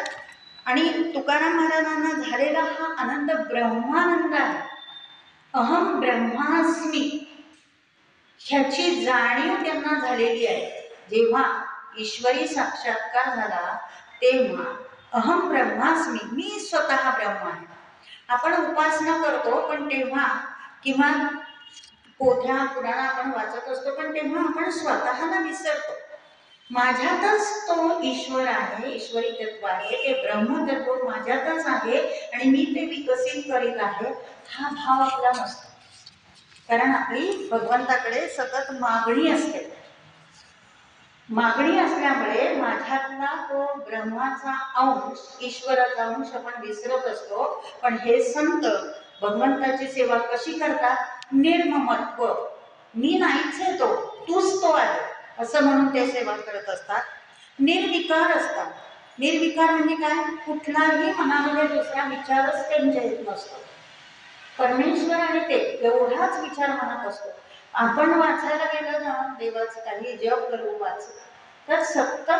आणि तुकाराम महाराजांना झालेला हा आनंद ब्रह्मानंद आहे. अहम ब्रह्मास्मी ह्याची जाणीव त्यांना झालेली आहे. जेव्हा ईश्वरी साक्षात्कार झाला तेव्हा अहम ब्रह्मास्मी, मी स्वतः ब्रह्म आहे. आपण उपासना करतो पण तेव्हा, किंवा पोथ्या पुराण आपण वाचत असतो पण तेव्हा आपण स्वतःला विसरतो. माझ्यातच तो ईश्वर आहे, ईश्वरी तत्व आहे, ते ब्रह्मतत्व माझ्यातच आहे आणि मी ते विकसित करीत आहे, हा भाव आपला नसतो. कारण आपली भगवंताकडे सतत मागणी असते. मागणी असल्यामुळे माझ्यातला तो ब्रह्माचा अंश, ईश्वराचा अंश आपण विसरत असतो. पण हे संत भगवंताची सेवा कशी करतात? निर्ममत्व, मी नाहीच आहे तो, तूच तो आहे असं म्हणून ते सेवा करत असतात. निर्विकार असतात. निर्विकार म्हणजे काय? कुठलाही मनामध्ये दुसरा विचारच त्यांच्या येत नसतो. परमेश्वर आणि ते एवढाच विचार मनात असतो. आपण वाचायला गेलं ना देवाचं काही जप करू वाच, तर सतत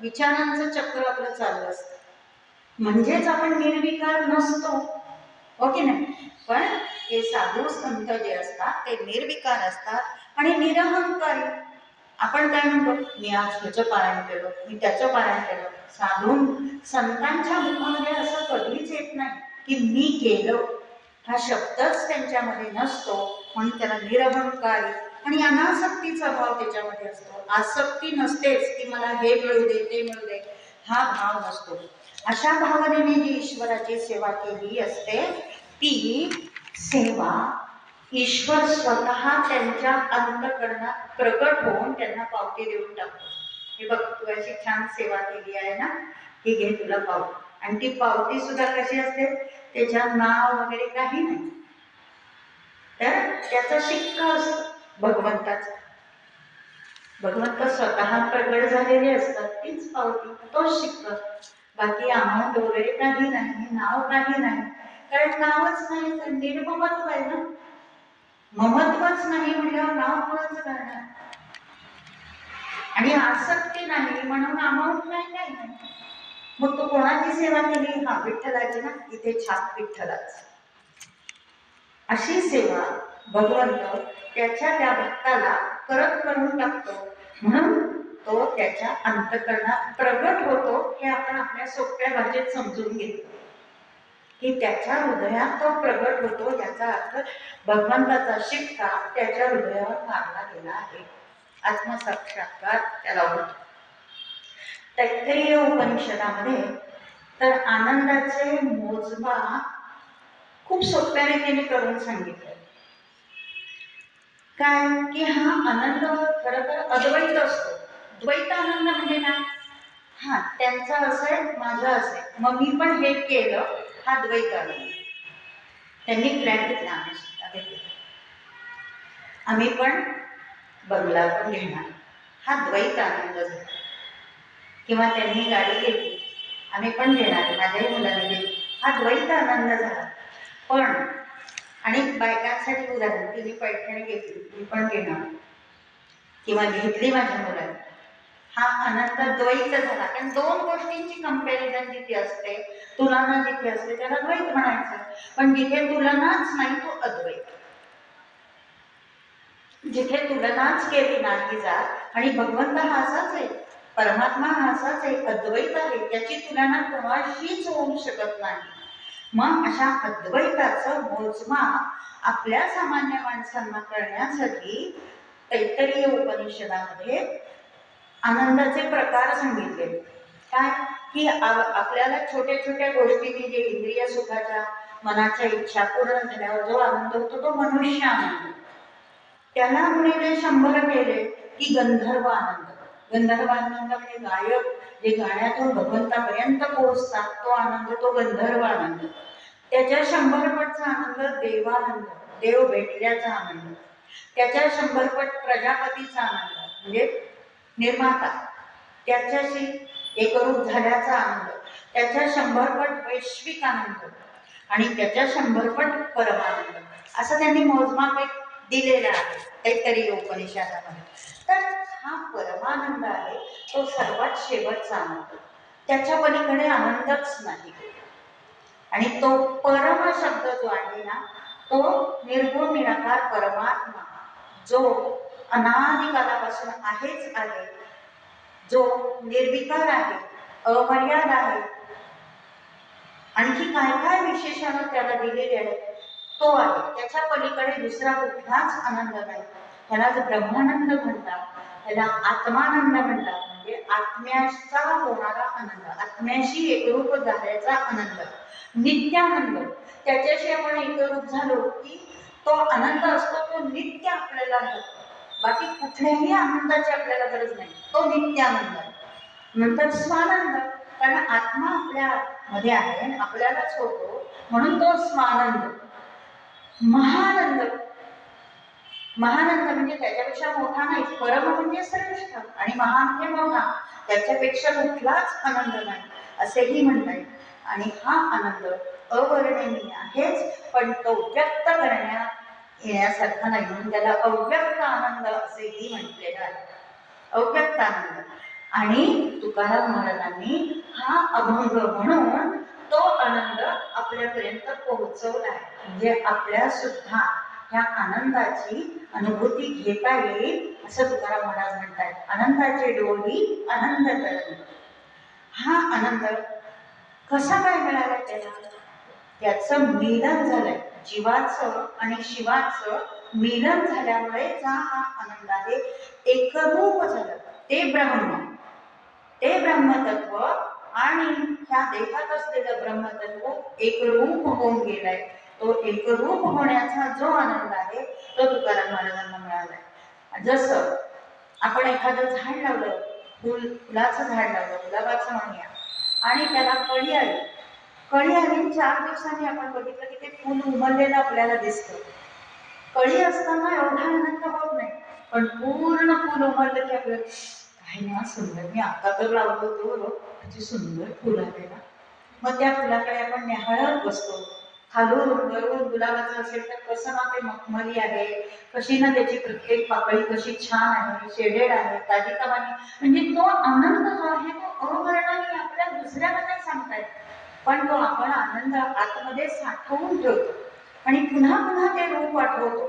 विचारांचं चक्र आपलं चालू असतं. म्हणजेच आपण निर्विकार नसतो, हो की नाही? पण हे साधू संत जे असतात ते निर्विकार असतात आणि निरहंकारी. आपण काय म्हणतो, मी आज ह्याचं पारायण केलं, मी त्याचं पारायण केलं. साधून संतांच्या मुखामध्ये असं कधीच येत नाही की मी केलं, हा शब्दच त्यांच्यामध्ये नसतो. म्हणून त्याला निरहंकारी आणि अनासक्तीचा भाव त्याच्यामध्ये असतो. आसक्ती नसतेच की मला हे मिळू दे ते मिळू दे, हा भाव नसतो. अशा भावनेने जी ईश्वराची सेवा केली असते ती सेवा ईश्वर स्वतः त्यांच्या अंतःकरणात प्रकट होऊन त्यांना पावती देऊन टाकतो. हे बघ, तू अशी छान सेवा केली आहे ना, ही घे तुला पावती. आणि ती पावती सुद्धा कशी असते, त्याच्या नाव वगैरे काही नाही, तर त्याचा शिक्का असतो भगवंताचा. भगवंत स्वतः प्रकट झालेले असतात, तीच पावती, तोच शिक्का. बाकी अमाऊंट वगैरे काही नाही, नाव काही नाही. कारण नावच नाही तर निर्ममत्व आहे ना. ममत्वच नाही म्हटल्यावर नाव कोणाचं करणार. आणि आसक्ती नाही म्हणून अमाऊंट नाही, काही नाही. मग तो कोणाची सेवा केली, हा विठ्ठलाची ना, इथे छाप विठ्ठलाच. अशी सेवा भगवंत त्याच्या त्या भक्ताला परत करून टाकतो. म्हणून तो त्याच्या अंतःकरणात प्रगट होतो. हे आपण आपल्या सोप्या भाषेत समजून घेतो की त्याच्या हृदयात तो प्रगट होतो. याचा अर्थ भगवंताचा शिक्का त्याच्या हृदयावर मारला गेला आहे. आत्मसाक्षात्कार त्याला होतो. तैत्तिरीय उपनिषदामध्ये तर आनंदाचे मोजमाप खूप सोप्या रीतीने करून सांगितलं. काय की हा आनंद खरं तर अद्वैत असतो. द्वैत आनंद म्हणजे काय, हा त्यांचा असं आहे, माझं असं आहे, मग मी पण हे केलं, हा द्वैत आनंद. त्यांनी फ्लॅट घेतला, आम्ही सुद्धा घेतला, आम्ही पण बंगला पण घेणार, हा द्वैत आनंद झाला. किंवा त्यांनी गाडी घेतली, आम्ही पण घेणार, माझ्याही मुलाने घेतली, हा द्वैत आनंद झाला. पण आणि बायकांसाठी उदाहरण, तिने पैठणी घेतली, मी पण घेणार, किंवा घेतली माझ्या मुलाने, हा आनंद द्वैत झाला. कारण दोन गोष्टींची कंपॅरिझन जिथे असते, तुलना जिथे असते, त्याला द्वैत म्हणायचं. पण जिथे तुलनाच नाही तो अद्वैत. जिथे तुलनाच केली नाही जात, आणि भगवंत हा असाच आहे, परमात्मा हा असाच आहे, अद्वैत आहे, त्याची तुलना कोणाशीच होऊ शकत नाही. मग अशा अद्वैताचं मोजमाप आपल्या सामान्य माणसांना करण्यासाठी तैत्तिरीय उपनिषदामध्ये आनंदाचे प्रकार सांगितले. काय की आपल्याला छोट्या छोट्या गोष्टींनी जे इंद्रिय सुखाच्या मनाच्या इच्छा पूर्ण झाल्यावर जो आनंद होतो तो मनुष्य आनंद. त्याला गुणिले 100 केले की गंधर्व आनंद. गंधर्व आनंद म्हणजे गायक जे गाण्यातून भगवंतापर्यंत पोहोचतात तो आनंद, तो गंधर्व आनंद. त्याच्या 100 पटचा आनंद देवानंद, देव भेटल्याचा आनंद. त्याच्या 100 पट प्रजापतीचा आनंद म्हणजे निर्माता, त्याच्याशी एकरूप झाल्याचा आनंद. त्याच्या 100 पट वैश्विक आनंद आणि त्याच्या 100 पट परमानंद. असं त्यांनी मोजमाप एक दिलेला आहे तैत्तिरीय उपनिषदामध्ये. तर हा परमानंद आहे तो सर्वात शेवटचा आनंद, त्याच्या पलीकडे आनंदच नाही. आणि तो परम शब्द जो आहे ना, तो निर्गुण निराकार परमात्मा, जो अनादिकालापासून आहेच आहे, जो निर्विकार आहे, अमर्याद आहे, आणखी काय काय विशेषण त्याला दिलेले आहेत तो आहे. त्याच्या पलीकडे दुसरा कुठलाच आनंद नाही. त्यालाच ब्रह्मानंद म्हणतात, त्याला आत्मानंद म्हणतात, म्हणजे आत्म्याचा होणारा आनंद, आत्म्याशी एकरूप झाल्याचा आनंद, नित्यानंद. त्याच्याशी आपण एकरूप झालो की तो आनंद असतो, तो नित्य आपल्याला होतो. बाकी कुठल्याही आनंदाची आपल्याला गरज नाही, तो नित्यानंद. नंतर स्वानंद, कारण आत्मा आपल्या मध्ये आहे, आपल्यालाच होतो, म्हणून तो स्वानंद. महानंद, महानंद म्हणजे त्याच्यापेक्षा मोठा नाही, परम म्हणजे श्रेष्ठ आणि महान म्हणजे मोठा, त्याच्यापेक्षा कुठलाच आनंद नाही असेही म्हणता येईल. आणि हा आनंद अवर्णनीय आहेच, पण तो व्यक्त करण्यात येण्यासारखा नाही, म्हणून त्याला अव्यक्त आनंद असेही म्हटलेलं आहे. अव्यक्त आनंद. आणि तुकाराम महाराजांनी हा अभंग म्हणून तो आनंद आपल्यापर्यंत पोहोचवला आहे. म्हणजे आपल्या सुद्धा ह्या आनंदाची अनुभूती घेता येईल असं तुकाराम महाराज म्हणतात. आनंदाचे डोली आनंद तरंग. हा आनंद कसा काय मिळाला त्याला? त्याचं मिलन झालंय, जीवाचं आणि शिवाचं मिलन झाल्यामुळे हा आनंद आहे, एकरूप झालं. ते ब्रह्मतत्व आणि ह्या देहात असलेलं ब्रह्मतत्व एकरूप होऊन गेलाय. तो एकरूप होण्याचा जो आनंद आहे तो तुकाराम महाराजांना मिळालाय. जसं आपण एखादं झाड लावलं, फुलाचं झाड लावलं, गुलाबाचं म्हणूया, आणि त्याला कळी आली. 4 दिवसांनी आपण बघितलं की ते फुल उमललेलं आपल्याला दिसतं. कळी असताना एवढा आनंद होत नाही, पण पूर्ण फुल उमललं की आपलं काही ना सुंदर, मी आता तर लावलं होतो, किती सुंदर फुल आले ना. मग त्या फुलाकडे आपण निहाळत बसतो. खालून वरून गुलाबाचं असेल तर कसं ना ते मखमली आहे, कशी ना त्याची प्रत्येक पाकळी कशी छान आहे, शेडेड आहे, ताजीतवानी. म्हणजे तो आनंद जो आहे तो अवर्णनीय, आपल्या दुसऱ्याला नाही सांगता येत, पण तो आपण आनंद आतमध्ये साठवून ठेवतो आणि पुन्हा पुन्हा ते रूप आठवतो.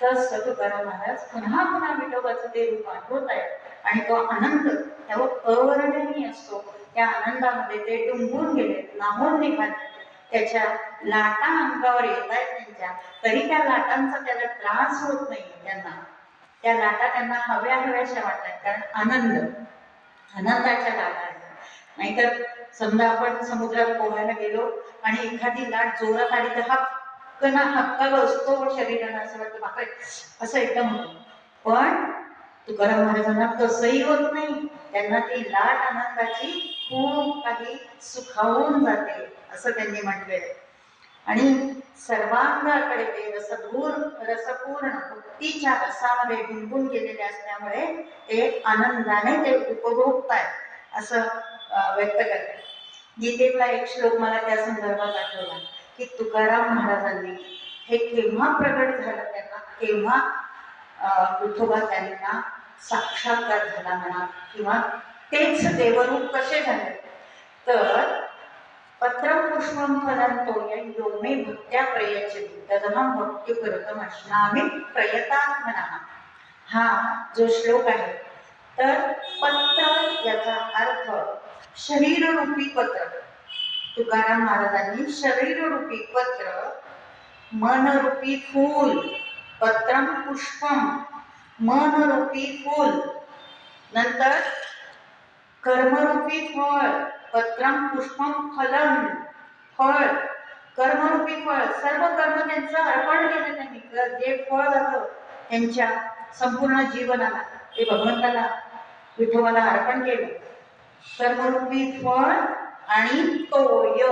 तर तुकाराम महाराज पुन्हा पुन्हा विठोबाचं ते रूप आठवत आहेत आणि तो आनंद त्यावर अवर्णनीय असतो. त्या आनंदामध्ये ते डुंबून गेले, नाहून निघाले. त्याच्या लाटा अंगावर येत आहेत त्यांच्या, तरी त्या लाटांचा त्याला त्रास होत नाही. त्या लाटा त्यांना हव्याशा वाटतात, कारण आनंदाच्या लाटा आहेत. नाहीतर समजा आपण समुद्रात पोहायला गेलो आणि एखादी लाट जोरात आली तर हक्का बसतो शरीराला, असं वाटतं बापरे, असं एकदम होतं. पण तुकाराम महाराजांना तसंही होत नाही. त्यांना ती लाट आनंदाची खूप काही सुखावून जाते असं त्यांनी म्हटलेलं. आणि सर्वांगाकडे ते रसपूर्ण भक्तीच्या रसामध्ये डुंबून गेलेले असल्यामुळे ते आनंदाने ते उपभोगतायत असं व्यक्त करतात. गीतेतला एक श्लोक मला त्या संदर्भात आठवला की तुकाराम महाराजांनी हे केव्हा प्रगट झालं, त्यांना केव्हा विठोबा त्यांना साक्षात्कार झाला म्हणा, किंवा तेच देवरूप कसे झाले. तर पत्रं पुष्पं फलं तोयं यो मे भक्त्या प्रयच्छति तदहं भक्तिपूर्वकम् अश्नामि प्रयतात्मनः. हा जो श्लोक आहे, तर पत्र याचा अर्थ शरीररूपी पत्र. तुकाराम महाराजांनी शरीररूपी पत्र, मनरूपी फूल, पत्रम पुष्पम, मनरूपी फूल, नंतर कर्मरूपी फळ, पत्रम पुष्पम फलम, फळ, कर्मरूपी फळ, सर्व कर्म त्यांचं अर्पण केलं त्यांनी. जे फळ आलं त्यांच्या संपूर्ण जीवनाला ते भगवंताला विठोबाला अर्पण केलं. कर्मरूपी फळ आणि तोय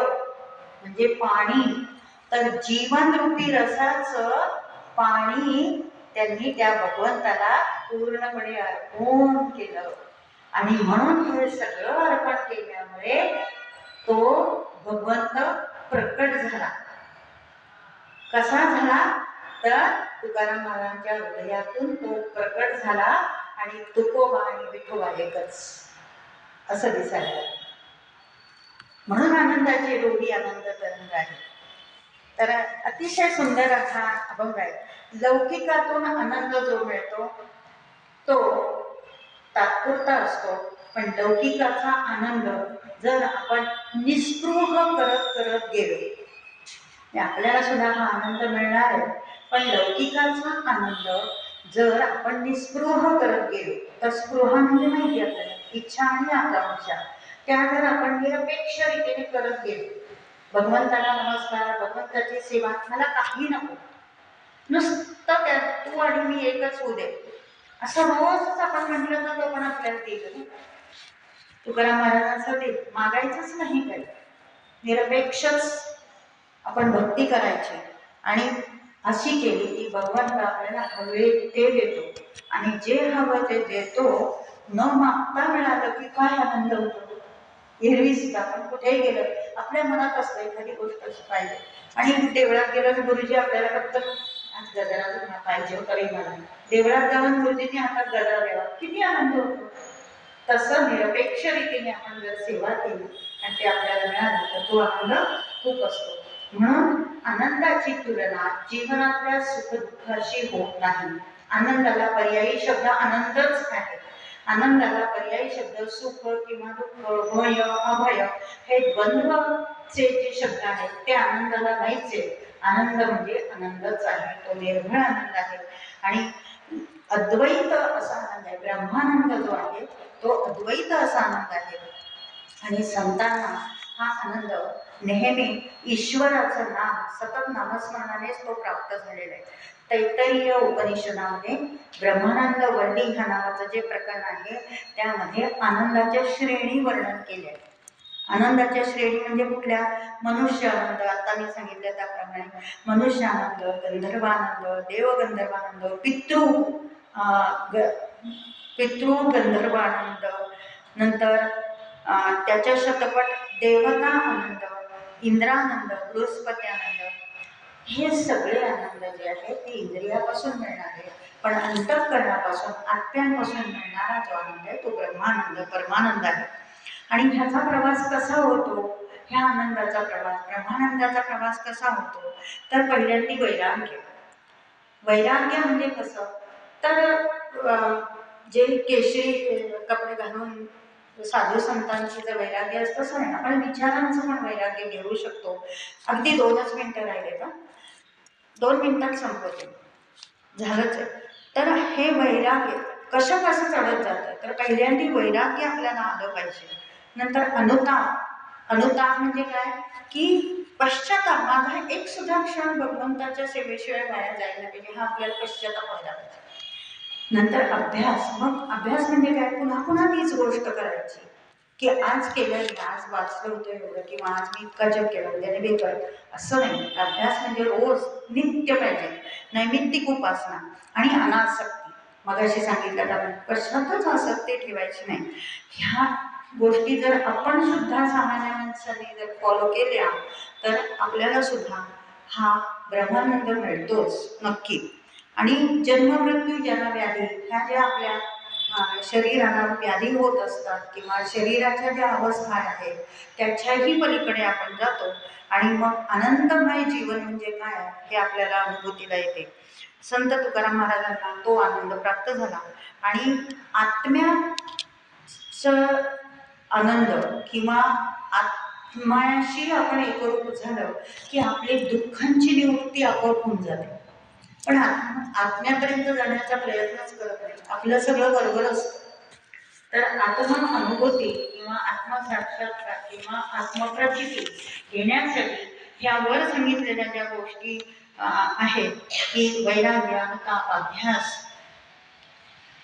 म्हणजे पाणी. तर जीवनरूपी रसाचं पाणी त्यांनी त्या भगवंताला पूर्णपणे अर्पण केलं. आणि म्हणून हे सगळं अर्पण केल्यामुळे तो भगवंत प्रकट झाला. कसा झाला? तर तुकाराम महाराजांच्या हृदयातून तो प्रकट झाला आणि तुकोबा आणि विठोबा एकच असं दिसायला. म्हणून आनंदाची डोली आनंद तरंग आहे. तर अतिशय सुंदर हा अभंग आहे. लौकिकातून आनंद जो मिळतो तो तात्पुरता असतो, पण लौकिकाचा आनंद जर आपण निस्पृह करत गेलो, आपल्याला सुद्धा हा आनंद मिळणार आहे. पण लौकिकाचा आनंद जर आपण निस्पृह करत गेलो, तर स्पृहा म्हणजे माहिती आपल्याला इच्छा आणि आकांक्षा, त्या जर आपण निरपेक्ष रीतीने करत गेलो, भगवंताला नमस्कार, भगवंताची सेवा, मला काही नको, नुसतं त्या तू आणि मी एकच होऊ दे, असं रोजच आपण म्हटलं तर तो पण आपल्याला देईल. तुकाराम महाराजांचं ते मागायचंच नाही, काही निरपेक्षच आपण भक्ती करायची आणि अशी केली की भगवंत आपल्याला हवे ते देतो. आणि जे हवं ते देतो. न मागता मिळालं की काय आनंद होतो. एरवी सुद्धा आपण कुठेही गेलं, आपल्या मनात असतं एखादी गोष्ट अशी पाहिजे, आणि देवळात गेलं तर गुरुजी आपल्याला फक्त आज गजरा पाहिजे तरी मला देवळात जाऊन गुरुजींनी हातात गजरा द्यावा, किती आनंद होतो. तसं निरपेक्ष रीतीने आपण जर सेवा केली आणि ते आपल्याला मिळालं तर तो आनंद खूप असतो. म्हणून आनंदाची तुलना जीवनातल्या सुखदुःखाशी होत नाही. आनंदाला पर्यायी शब्द आनंदच आहे. आनंदाला पर्यायी शब्द सुख किंवा दुःख, भय, अभय हे द्वंद्वचे जे शब्द आहेत ते आनंदाला नाहीच आहे. आनंद म्हणजे आनंदच आहे, तो निर्भय आनंद आहे आणि अद्वैत असा आनंद आहे. ब्रह्मानंद जो आहे तो अद्वैत असा आनंद आहे. आणि संतांना हा आनंद नेहमी ईश्वराचं नाम सतत नामस्मरणानेच तो प्राप्त झालेला आहे. तैत्तरीय उपनिषदामध्ये ब्रह्मानंद वल्ली ह्या नावाचं जे प्रकरण आहे त्यामध्ये आनंदाच्या श्रेणी वर्णन केले आहे. आनंदाच्या श्रेणी म्हणजे कुठल्या? मनुष्य आनंद, आता मी सांगितलं त्याप्रमाणे मनुष्य आनंद, गंधर्वानंद, देवगंधर्वानंद, पितृ गंधर्वानंद, नंतर त्याच्या शतपट देवता आनंद, इंद्रानंद, बृहस्पती आनंद. हे सगळे आनंद जे आहेत ते इंद्रियापासून मिळणारे, पण अंतःकरणापासून आत्म्यांपासून मिळणारा जो आनंद आहे तो ब्रह्मानंद परमानंद आहे. आणि ह्याचा प्रवास कसा होतो? ह्या आनंदाचा प्रवास, ब्रह्मानंदाचा प्रवास कसा होतो? तर पहिल्यांदा वैराग्य. वैराग्य म्हणजे कसं? तर जे केशरी कपडे घालून साधू संतांची जर वैराग्य असतं असं नाही, आपण विचारांचं पण वैराग्य घेऊ शकतो. अगदी 2च मिनिटं राहिले का? 2 मिनिटात संपवते, झालंच आहे. तर हे वैराग्य कसं चढत जातं? तर पहिल्यांदा वैराग्य आपल्याला आलं पाहिजे. नंतर अनुताप म्हणजे काय? की पश्चाताप, माझा एक सुद्धा क्षण भगवंताच्या सेवेशिवाय वाया जायला पाहिजे, हा आपल्याला पश्चाताप व्हायला पाहिजे. नंतर अभ्यास. मग अभ्यास म्हणजे काय? पुन्हा पुन्हा तीच गोष्ट करायची की आज केलं, आज वाचलं होतं एवढं, किंवा आज मी इतका जप केला, उद्या बेकर, असं नाही. अभ्यास म्हणजे रोज नित्य पाहिजे, नैमित्तिक उपासना आणि अनासक्ती. मगाशी सांगितल्याप्रमाणे कशातच आसक्ती ठेवायची नाही. ह्या गोष्टी जर आपण सुद्धा सामान्य माणसाने जर फॉलो केल्या तर आपल्याला सुद्धा हा ब्रह्मानंद मिळतोच नक्की. आणि जन्ममृत्यू जन्मव्याधी ह्या ज्या आपल्या शरीराला व्याधी होत असतात किंवा शरीराच्या ज्या अवस्था आहेत त्याच्याही पलीकडे आपण जातो आणि मग आनंदमय जीवन म्हणजे काय हे आपल्याला अनुभूतीला येते. संत तुकाराम महाराजांना तो आनंद प्राप्त झाला आणि आत्म्याचं आनंद किंवा आत्म्याशी आपण एकरूप झालं की आपली दुःखांची निवृत्ती आपोआप होऊन जाते. पण आत्म्यापर्यंत जाण्याचा प्रयत्नच करत नाही, आपलं सगळं बरोबर असतं. तर आत्म अनुभूती किंवा आत्मसाक्षात्कार किंवा आत्मप्रचिती घेण्यासाठी ह्यावर सांगितलेल्या ज्या गोष्टी आहेत की वैराग्य, अनुताप, अभ्यास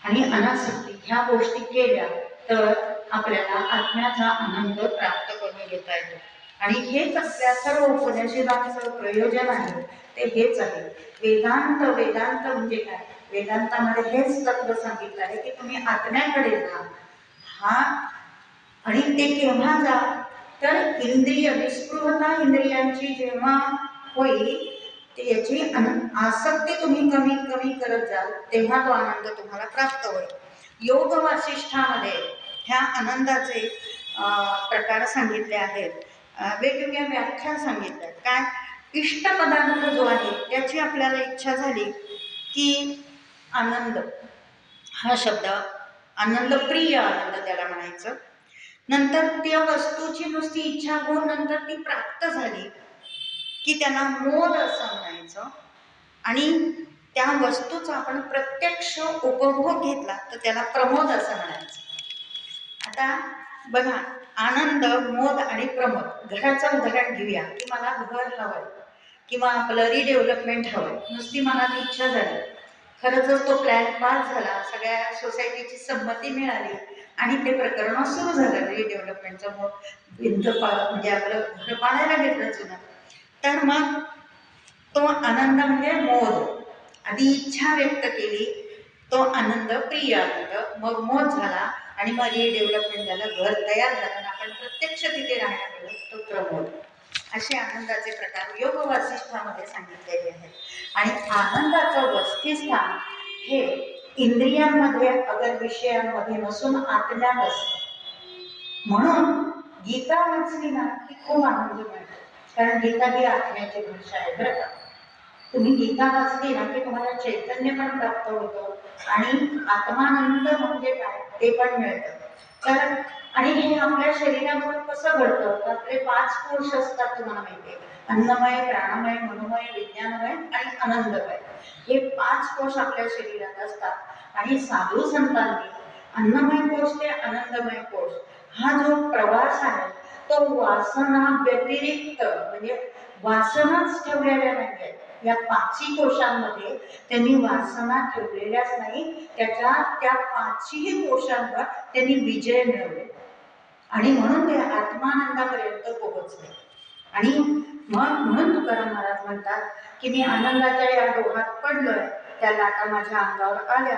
आणि अनासक्ती ह्या गोष्टी केल्या तर आपल्याला आत्म्याचा आनंद प्राप्त करून घेता येतो. आणि हेच आपल्या सर्व उपनिषदांचं प्रयोजन आहे, ते हेच आहे. वेदांत म्हणजे काय? वेदांतामध्ये हेच तत्व सांगितलं आहे की तुम्ही आत्म्याकडे जा. हा आणि ते केव्हा जा? तर इंद्रिय निस्पृहता इंद्रियांची जेव्हा होईल ते याची आसक्ती तुम्ही कमी कमी करत जाल तेव्हा तो आनंद तुम्हाला प्राप्त होईल. योग वासिष्ठामध्ये ह्या आनंदाचे प्रकार सांगितले आहेत, वेगवेगळ्या व्याख्या सांगितल्या. काय? इष्ट पदार्थ जो आहे त्याची आपल्याला इच्छा झाली की आनंद हा शब्द आनंद, प्रिय आनंद त्याला म्हणायचं. नंतर त्या वस्तूची नुसती इच्छा होऊन नंतर ती प्राप्त झाली की त्यांना मोद असं म्हणायचं. आणि त्या वस्तूचा आपण प्रत्यक्ष उपभोग घेतला तर त्याला प्रमोद असं म्हणायचं. आता बघा, आनंद, मोद आणि प्रमोद. घराचं उदाहरण घेऊया की मला घर हवंय किंवा आपलं रिडेव्हलपमेंट हवंय, नुसती मनात इच्छा झाली. खरं तर तो प्लॅन पास झाला, सगळ्या सोसायटीची संमती मिळाली आणि ते प्रकरण सुरू झालं रिडेव्हलपमेंटचं. मग म्हणजे आपलं घर पाडायला घेतलं जुनं. तर मग तो आनंद म्हणजे मोद. आधी इच्छा व्यक्त केली, तो आनंद, प्रिय आनंद, मग मोद झाला आणि मग रिडेव्हलपमेंट झालं, घर तयार झालं आणि आपण प्रत्यक्ष तिथे राहायला गेलो, तो प्रमोद. असे आनंदाचे प्रकार योग वासिष्ठामध्ये सांगितलेले आहेत. आणि आनंदाचं वस्तिस्थान हे इंद्रियांमध्ये अगर विषयांमध्ये नसून आत्म्यात असतं. म्हणून गीता वाचली ना की खूप आनंद मिळतो. कारण गीता ही आत्म्याची भाषा आहे बरं का. तुम्ही गीता वाचली ना की तुम्हाला चैतन्य पण प्राप्त होतं आणि आत्मानंद म्हणजे काय ते पण मिळतं. तर आणि हे आपल्या शरीरामध्ये कसं घडतं तर आपले 5 कोश असतात तुम्हाला माहिती आहे. अन्नमय, प्राणमय, मनोमय, विज्ञानमय आणि आनंदमय. हे 5 कोश आपल्या शरीरात असतात आणि साधू संतांनी अन्नमय कोश ते आनंदमय कोश हा जो प्रवास आहे तो वासना व्यतिरिक्त म्हणजे वासनाच ठेवलेल्या नाहीये. या 5ही कोशांमध्ये त्यांनी वासना ठेवलेल्याच नाही, त्या 5ही कोशांवर त्यांनी विजय मिळवले आणि म्हणून ते आत्मानंदापर्यंत पोहोचले. आणि म्हणून तुकाराम महाराज म्हणतात की मी आनंदाच्या या डोहात पडलोय, त्या लाटा माझ्या अंगावर आल्या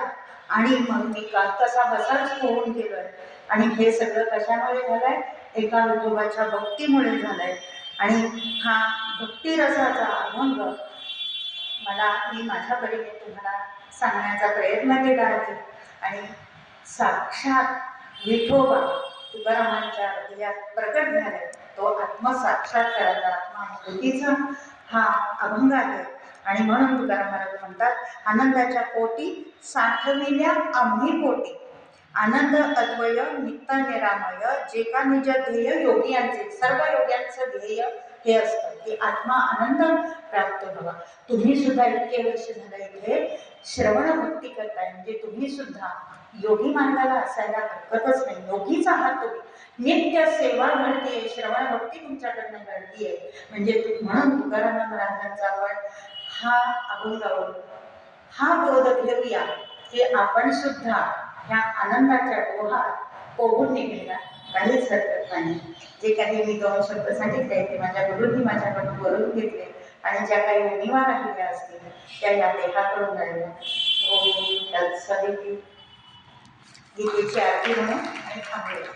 आणि मग मी कसा बसाच होऊन गेलोय. आणि हे सगळं कशामुळे झालंय? एका विठोबाच्या भक्तीमुळे झालंय. आणि हा भक्तिरसाचा अभंग मी माझ्या परीने तुम्हाला सांगण्याचा प्रयत्न केला आहे. आणि साक्षात विठोबा तुकारामांच्या हृदयात प्रकट झाले, तो आत्मसाक्षात्काराचा आत्मानुभूतीचा हा अभंग आहे. आणि म्हणून तुकाराम महाराज म्हणतात, आनंदाच्या पोटी साठविल्या आम्ही पोटी, आनंद अद्वय नित्य निरामय, जे का निज ध्येय योगियांचे. सर्व योग्यांचं ध्येय हे असतं की आत्मा आनंद प्राप्त व्हावा. तुम्ही सुद्धा इतके वर्ष झालं इथे श्रवण भक्ती करताय म्हणजे तुम्ही सुद्धा योगी मार्गाला असायला हरकतच नाही. योगीच आहात तुम्ही. नित्य सेवा घडतीये, श्रवण भक्ती तुमच्याकडनं घडतीये. म्हणजे म्हणून तुकाराम महाराजांचा आपण हा अभंगावरून हा बोध घेऊया की आपण सुद्धा ह्या आनंदाच्या डोहात पोहून निघायला काहीच हरकत नाही. जे काही मी 2 शब्द सांगितले ते माझ्या गुरुंनी माझ्याकडून बोलून घेतले आणि ज्या काही उणिवा राहिल्या असतील त्या या देहाकडून राहिल्या. ओम तत्सदिती. गीतेची आरती म्हणून आणि थांबूया.